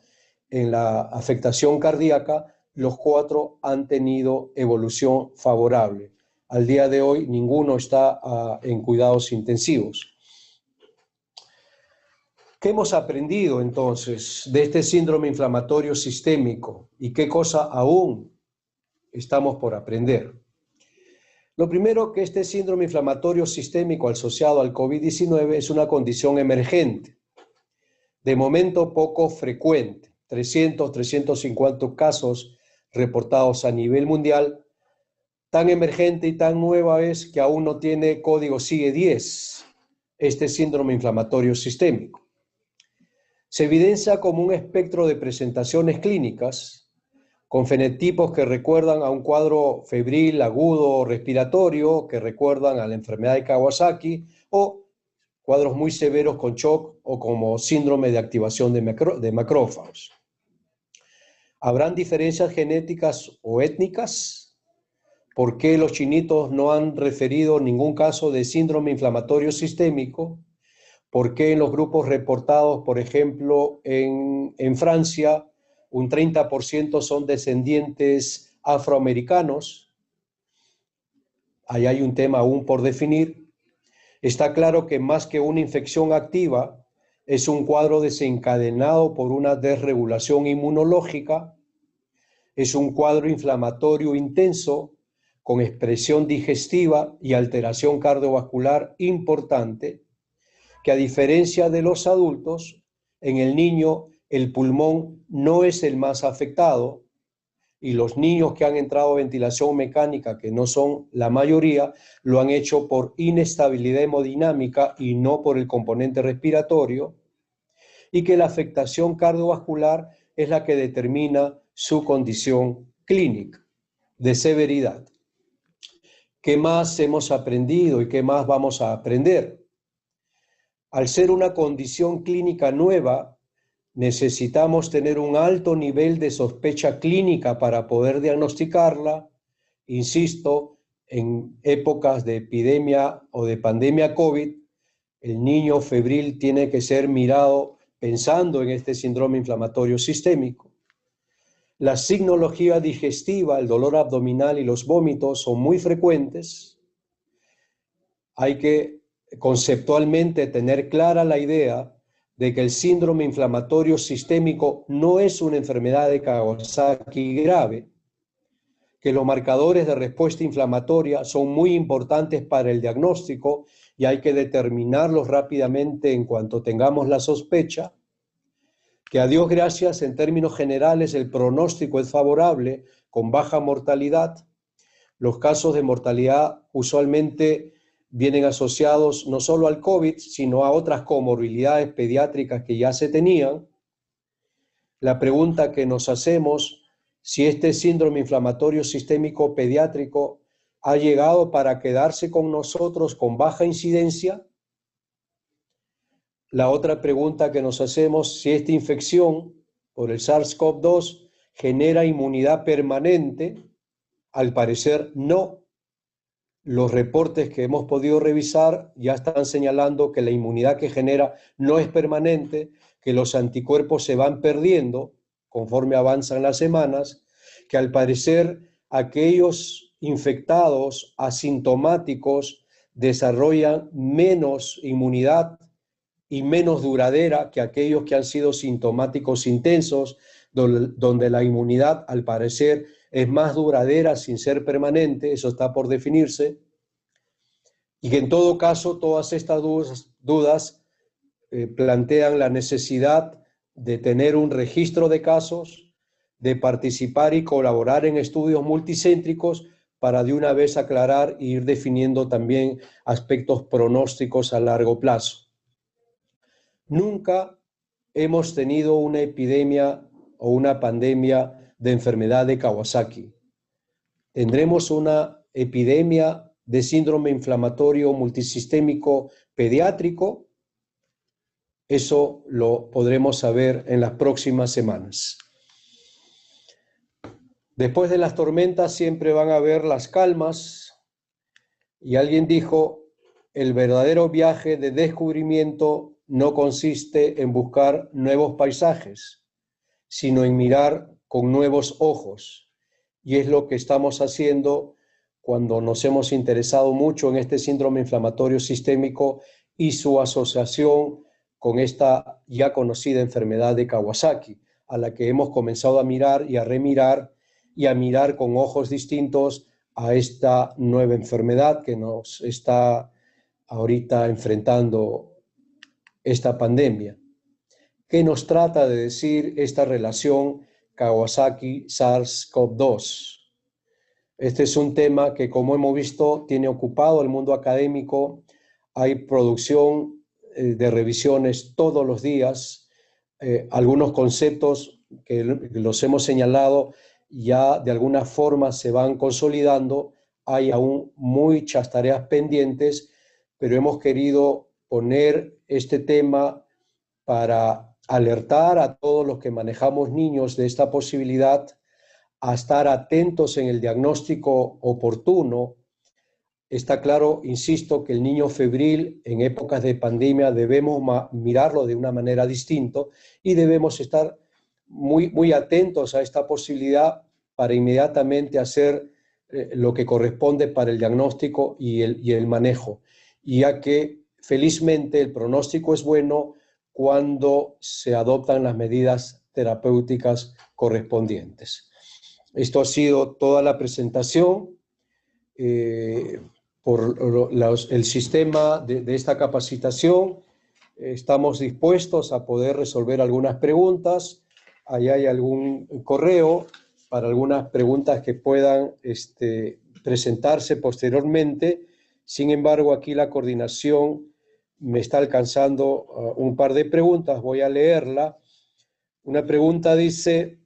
en la afectación cardíaca, los 4 han tenido evolución favorable. Al día de hoy, ninguno está en cuidados intensivos. ¿Qué hemos aprendido entonces de este síndrome inflamatorio sistémico y qué cosa aún estamos por aprender? Lo primero, que este síndrome inflamatorio sistémico asociado al COVID-19 es una condición emergente, de momento poco frecuente, 300, 350 casos reportados a nivel mundial. Tan emergente y tan nueva es que aún no tiene código CIE-10, este síndrome inflamatorio sistémico. Se evidencia como un espectro de presentaciones clínicas con fenotipos que recuerdan a un cuadro febril agudo respiratorio, que recuerdan a la enfermedad de Kawasaki, o cuadros muy severos con shock o como síndrome de activación de macrófagos. ¿Habrán diferencias genéticas o étnicas? ¿Por qué los chinitos no han referido ningún caso de síndrome inflamatorio sistémico? ¿Por qué en los grupos reportados, por ejemplo, en Francia, un 30% son descendientes afroamericanos? Ahí hay un tema aún por definir. Está claro que más que una infección activa, es un cuadro desencadenado por una desregulación inmunológica, es un cuadro inflamatorio intenso con expresión digestiva y alteración cardiovascular importante, que a diferencia de los adultos, en el niño el pulmón no es el más afectado, y los niños que han entrado a ventilación mecánica, que no son la mayoría, lo han hecho por inestabilidad hemodinámica y no por el componente respiratorio, y que la afectación cardiovascular es la que determina su condición clínica de severidad. ¿Qué más hemos aprendido y qué más vamos a aprender? Al ser una condición clínica nueva, necesitamos tener un alto nivel de sospecha clínica para poder diagnosticarla. Insisto, en épocas de epidemia o de pandemia COVID, el niño febril tiene que ser mirado pensando en este síndrome inflamatorio sistémico. La signología digestiva, el dolor abdominal y los vómitos son muy frecuentes. Hay que conceptualmente tener clara la idea de que el síndrome inflamatorio sistémico no es una enfermedad de Kawasaki grave, que los marcadores de respuesta inflamatoria son muy importantes para el diagnóstico y hay que determinarlos rápidamente en cuanto tengamos la sospecha, que a Dios gracias, en términos generales, el pronóstico es favorable, con baja mortalidad. Los casos de mortalidad usualmente vienen asociados no solo al COVID, sino a otras comorbilidades pediátricas que ya se tenían. La pregunta que nos hacemos, si este síndrome inflamatorio sistémico pediátrico ha llegado para quedarse con nosotros con baja incidencia. La otra pregunta que nos hacemos, si esta infección por el SARS-CoV-2 genera inmunidad permanente. Al parecer no. Los reportes que hemos podido revisar ya están señalando que la inmunidad que genera no es permanente, que los anticuerpos se van perdiendo conforme avanzan las semanas, que al parecer aquellos infectados asintomáticos desarrollan menos inmunidad y menos duradera que aquellos que han sido sintomáticos intensos, donde la inmunidad al parecer es más duradera sin ser permanente, eso está por definirse, y que en todo caso todas estas dudas plantean la necesidad de tener un registro de casos, de participar y colaborar en estudios multicéntricos para de una vez aclarar e ir definiendo también aspectos pronósticos a largo plazo. Nunca hemos tenido una epidemia o una pandemia de enfermedad de Kawasaki. Tendremos una epidemia de síndrome inflamatorio multisistémico pediátrico. Eso lo podremos saber en las próximas semanas. Después de las tormentas siempre van a haber las calmas. Y alguien dijo, el verdadero viaje de descubrimiento no consiste en buscar nuevos paisajes, sino en mirar con nuevos ojos. Y es lo que estamos haciendo cuando nos hemos interesado mucho en este síndrome inflamatorio sistémico y su asociación con esta ya conocida enfermedad de Kawasaki, a la que hemos comenzado a mirar y a remirar y a mirar con ojos distintos a esta nueva enfermedad que nos está ahorita enfrentando esta pandemia. ¿Qué nos trata de decir esta relación Kawasaki-SARS-CoV-2? Este es un tema que, como hemos visto, tiene ocupado el mundo académico. Hay producción de revisiones todos los días. Algunos conceptos que los hemos señalado ya de alguna forma se van consolidando. Hay aún muchas tareas pendientes, pero hemos querido poner este tema para alertar a todos los que manejamos niños de esta posibilidad, a estar atentos en el diagnóstico oportuno. Está claro, insisto, que el niño febril en épocas de pandemia debemos mirarlo de una manera distinta y debemos estar muy atentos a esta posibilidad para inmediatamente hacer lo que corresponde para el diagnóstico y el manejo, ya que felizmente el pronóstico es bueno cuando se adoptan las medidas terapéuticas correspondientes. Esto ha sido toda la presentación. por el sistema de esta capacitación. Estamos dispuestos a poder resolver algunas preguntas. Ahí hay algún correo para algunas preguntas que puedan presentarse posteriormente. Sin embargo, aquí la coordinación me está alcanzando un par de preguntas. Voy a leerla. Una pregunta dice: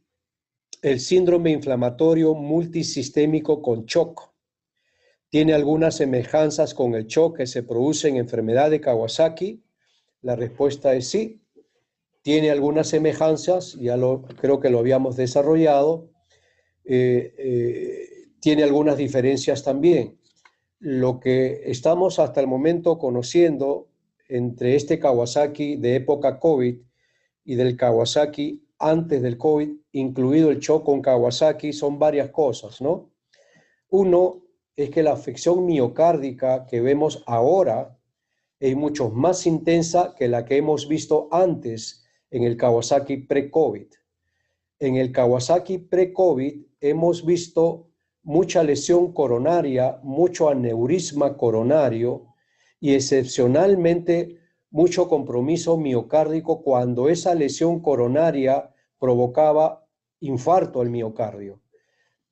el síndrome inflamatorio multisistémico con shock ¿tiene algunas semejanzas con el shock que se produce en enfermedad de Kawasaki? La respuesta es sí. Tiene algunas semejanzas, creo que lo habíamos desarrollado. Tiene algunas diferencias también. Lo que estamos hasta el momento conociendo entre este Kawasaki de época COVID y del Kawasaki antes del COVID, incluido el shock con Kawasaki, son varias cosas, ¿no? Uno es que la afección miocárdica que vemos ahora es mucho más intensa que la que hemos visto antes en el Kawasaki pre-COVID. En el Kawasaki pre-COVID hemos visto mucha lesión coronaria, mucho aneurisma coronario y excepcionalmente mucho compromiso miocárdico cuando esa lesión coronaria provocaba infarto al miocardio.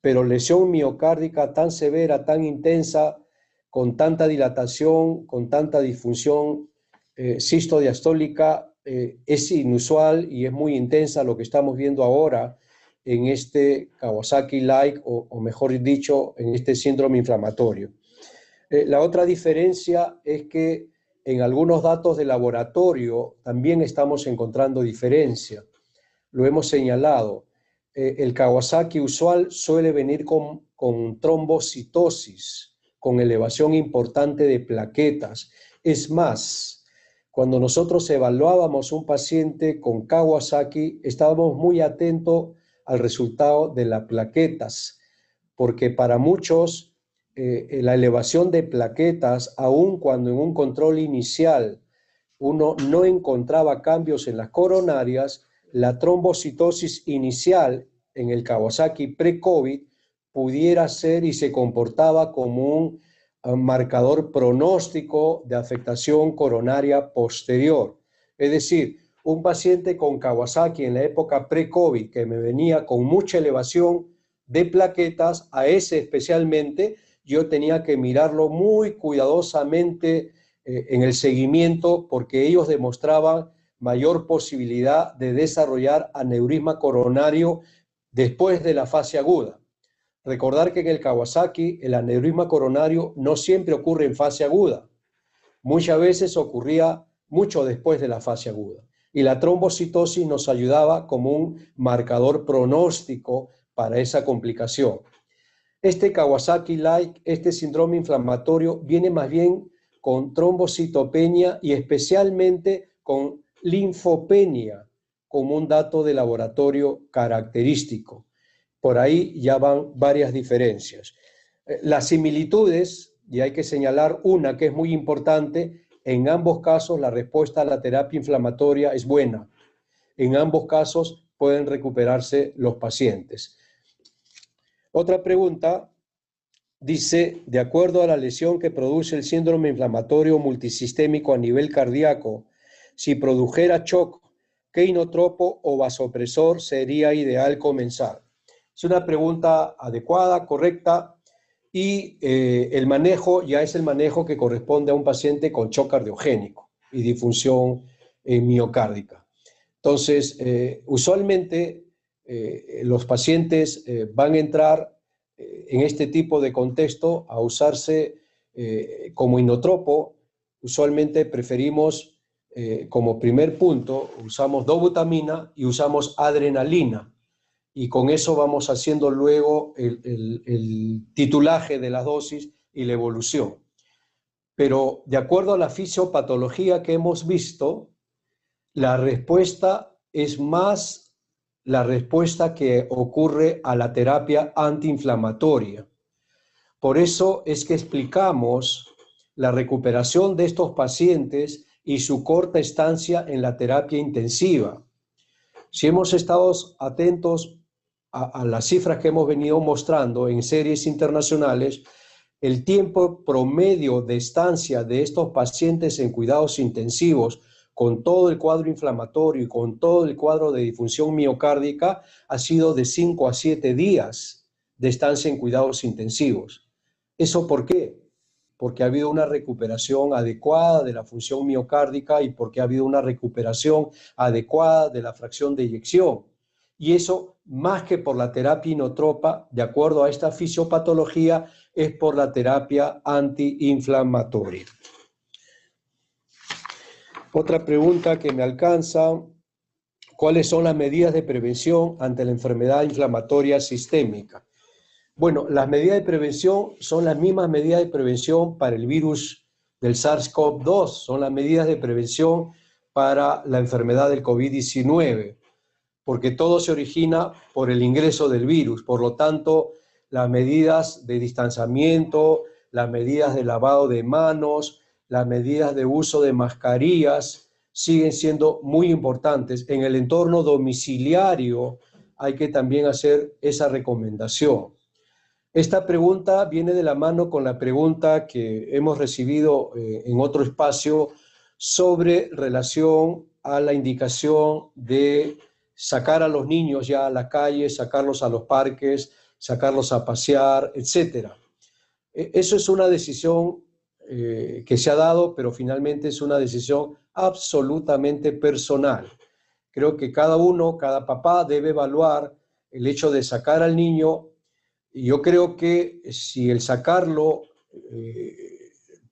Pero lesión miocárdica tan severa, tan intensa, con tanta dilatación, con tanta disfunción sistodiastólica, es inusual y es muy intensa lo que estamos viendo ahora en este Kawasaki-like, o mejor dicho, en este síndrome inflamatorio. La otra diferencia es que en algunos datos de laboratorio también estamos encontrando diferencia. Lo hemos señalado. El Kawasaki usual suele venir con trombocitosis, con elevación importante de plaquetas. Es más, cuando nosotros evaluábamos un paciente con Kawasaki, estábamos muy atentos al resultado de las plaquetas, porque para muchos la elevación de plaquetas, aun cuando en un control inicial uno no encontraba cambios en las coronarias, la trombocitosis inicial en el Kawasaki pre-COVID pudiera ser y se comportaba como un marcador pronóstico de afectación coronaria posterior. Es decir, un paciente con Kawasaki en la época pre-COVID que me venía con mucha elevación de plaquetas, a ese especialmente, yo tenía que mirarlo muy cuidadosamente en el seguimiento porque ellos demostraban mayor posibilidad de desarrollar aneurisma coronario después de la fase aguda. Recordar que en el Kawasaki el aneurisma coronario no siempre ocurre en fase aguda. Muchas veces ocurría mucho después de la fase aguda. Y la trombocitosis nos ayudaba como un marcador pronóstico para esa complicación. Este Kawasaki-like, este síndrome inflamatorio, viene más bien con trombocitopenia y especialmente con linfopenia como un dato de laboratorio característico. Por ahí ya van varias diferencias. Las similitudes, y hay que señalar una que es muy importante, en ambos casos la respuesta a la terapia inflamatoria es buena. En ambos casos pueden recuperarse los pacientes. Otra pregunta dice: de acuerdo a la lesión que produce el síndrome inflamatorio multisistémico a nivel cardíaco, si produjera shock, ¿qué inotropo o vasopresor sería ideal comenzar? Es una pregunta adecuada, correcta, y el manejo ya es el manejo que corresponde a un paciente con shock cardiogénico y disfunción miocárdica. Entonces, usualmente los pacientes van a entrar en este tipo de contexto a usarse como inotropo. Usualmente preferimos como primer punto, usamos dobutamina y usamos adrenalina, y con eso vamos haciendo luego el titulaje de las dosis y la evolución. Pero de acuerdo a la fisiopatología que hemos visto, la respuesta es más la respuesta que ocurre a la terapia antiinflamatoria. Por eso es que explicamos la recuperación de estos pacientes y su corta estancia en la terapia intensiva. Si hemos estado atentos a las cifras que hemos venido mostrando en series internacionales, el tiempo promedio de estancia de estos pacientes en cuidados intensivos con todo el cuadro inflamatorio y con todo el cuadro de disfunción miocárdica ha sido de 5 a 7 días de estancia en cuidados intensivos. ¿Eso por qué? Porque ha habido una recuperación adecuada de la función miocárdica y porque ha habido una recuperación adecuada de la fracción de eyección. Y eso, más que por la terapia inotropa, de acuerdo a esta fisiopatología, es por la terapia antiinflamatoria. Otra pregunta que me alcanza: ¿cuáles son las medidas de prevención ante la enfermedad inflamatoria sistémica? Bueno, las medidas de prevención son las mismas medidas de prevención para el virus del SARS-CoV-2, son las medidas de prevención para la enfermedad del COVID-19, porque todo se origina por el ingreso del virus. Por lo tanto, las medidas de distanciamiento, las medidas de lavado de manos, las medidas de uso de mascarillas siguen siendo muy importantes. En el entorno domiciliario hay que también hacer esa recomendación. Esta pregunta viene de la mano con la pregunta que hemos recibido en otro espacio sobre relación a la indicación de sacar a los niños ya a la calle, sacarlos a los parques, sacarlos a pasear, etc. Eso es una decisión que se ha dado, pero finalmente es una decisión absolutamente personal. Creo que cada uno, cada papá debe evaluar el hecho de sacar al niño. Y yo creo que si el sacarlo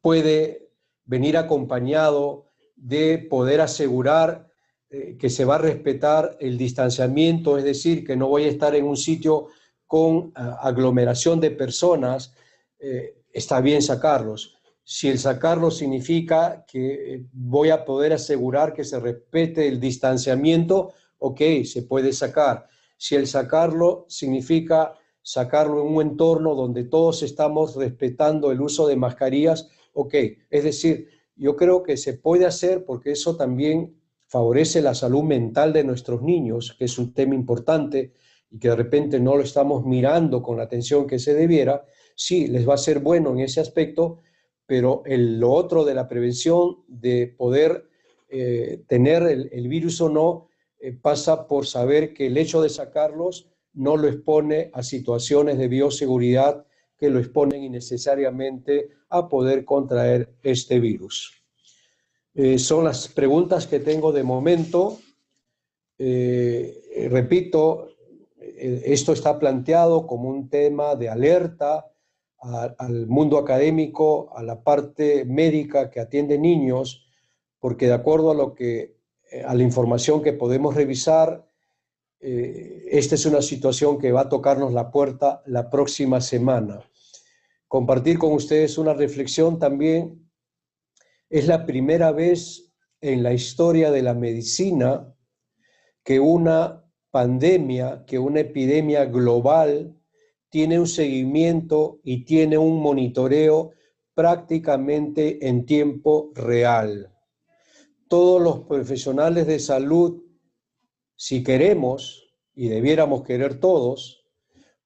puede venir acompañado de poder asegurar que se va a respetar el distanciamiento, es decir, que no voy a estar en un sitio con aglomeración de personas, está bien sacarlos. Si el sacarlo significa que voy a poder asegurar que se respete el distanciamiento, ok, se puede sacar. Si el sacarlo significa sacarlo en un entorno donde todos estamos respetando el uso de mascarillas, ok. Es decir, yo creo que se puede hacer porque eso también favorece la salud mental de nuestros niños, que es un tema importante y que de repente no lo estamos mirando con la atención que se debiera. Sí, les va a ser bueno en ese aspecto, pero lo otro de la prevención, de poder tener el virus o no, pasa por saber que el hecho de sacarlos no lo expone a situaciones de bioseguridad que lo exponen innecesariamente a poder contraer este virus. Son las preguntas que tengo de momento. Repito, esto está planteado como un tema de alerta al mundo académico, a la parte médica que atiende niños, porque de acuerdo a la información que podemos revisar, esta es una situación que va a tocarnos la puerta la próxima semana. Compartir con ustedes una reflexión también. Es la primera vez en la historia de la medicina que una pandemia, que una epidemia global tiene un seguimiento y tiene un monitoreo prácticamente en tiempo real. Todos los profesionales de salud, si queremos, y debiéramos querer todos,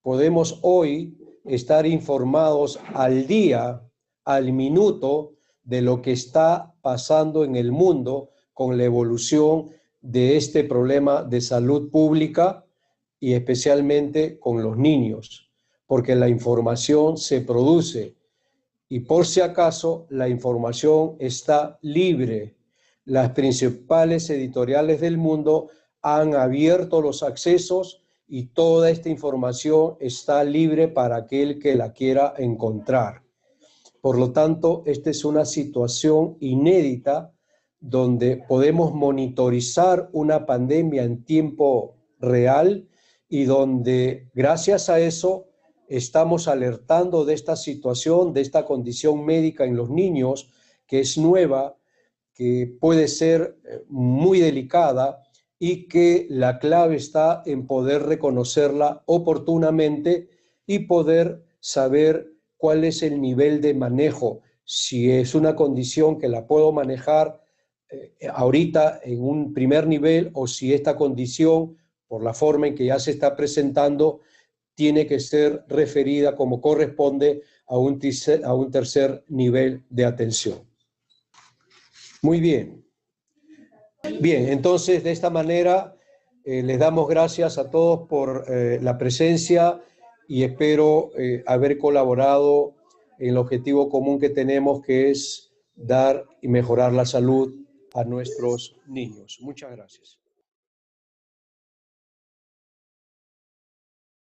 podemos hoy estar informados al día, al minuto, de lo que está pasando en el mundo con la evolución de este problema de salud pública y especialmente con los niños, porque la información se produce y por si acaso la información está libre. Las principales editoriales del mundo han abierto los accesos y toda esta información está libre para aquel que la quiera encontrar. Por lo tanto, esta es una situación inédita donde podemos monitorizar una pandemia en tiempo real y donde, gracias a eso, estamos alertando de esta situación, de esta condición médica en los niños, que es nueva, que puede ser muy delicada y que la clave está en poder reconocerla oportunamente y poder saber cuál es el nivel de manejo, si es una condición que la puedo manejar ahorita en un primer nivel o si esta condición, por la forma en que ya se está presentando, tiene que ser referida como corresponde a un tercer nivel de atención. Muy bien. Bien, entonces de esta manera les damos gracias a todos por la presencia y espero haber colaborado en el objetivo común que tenemos, que es dar y mejorar la salud a nuestros niños. Muchas gracias.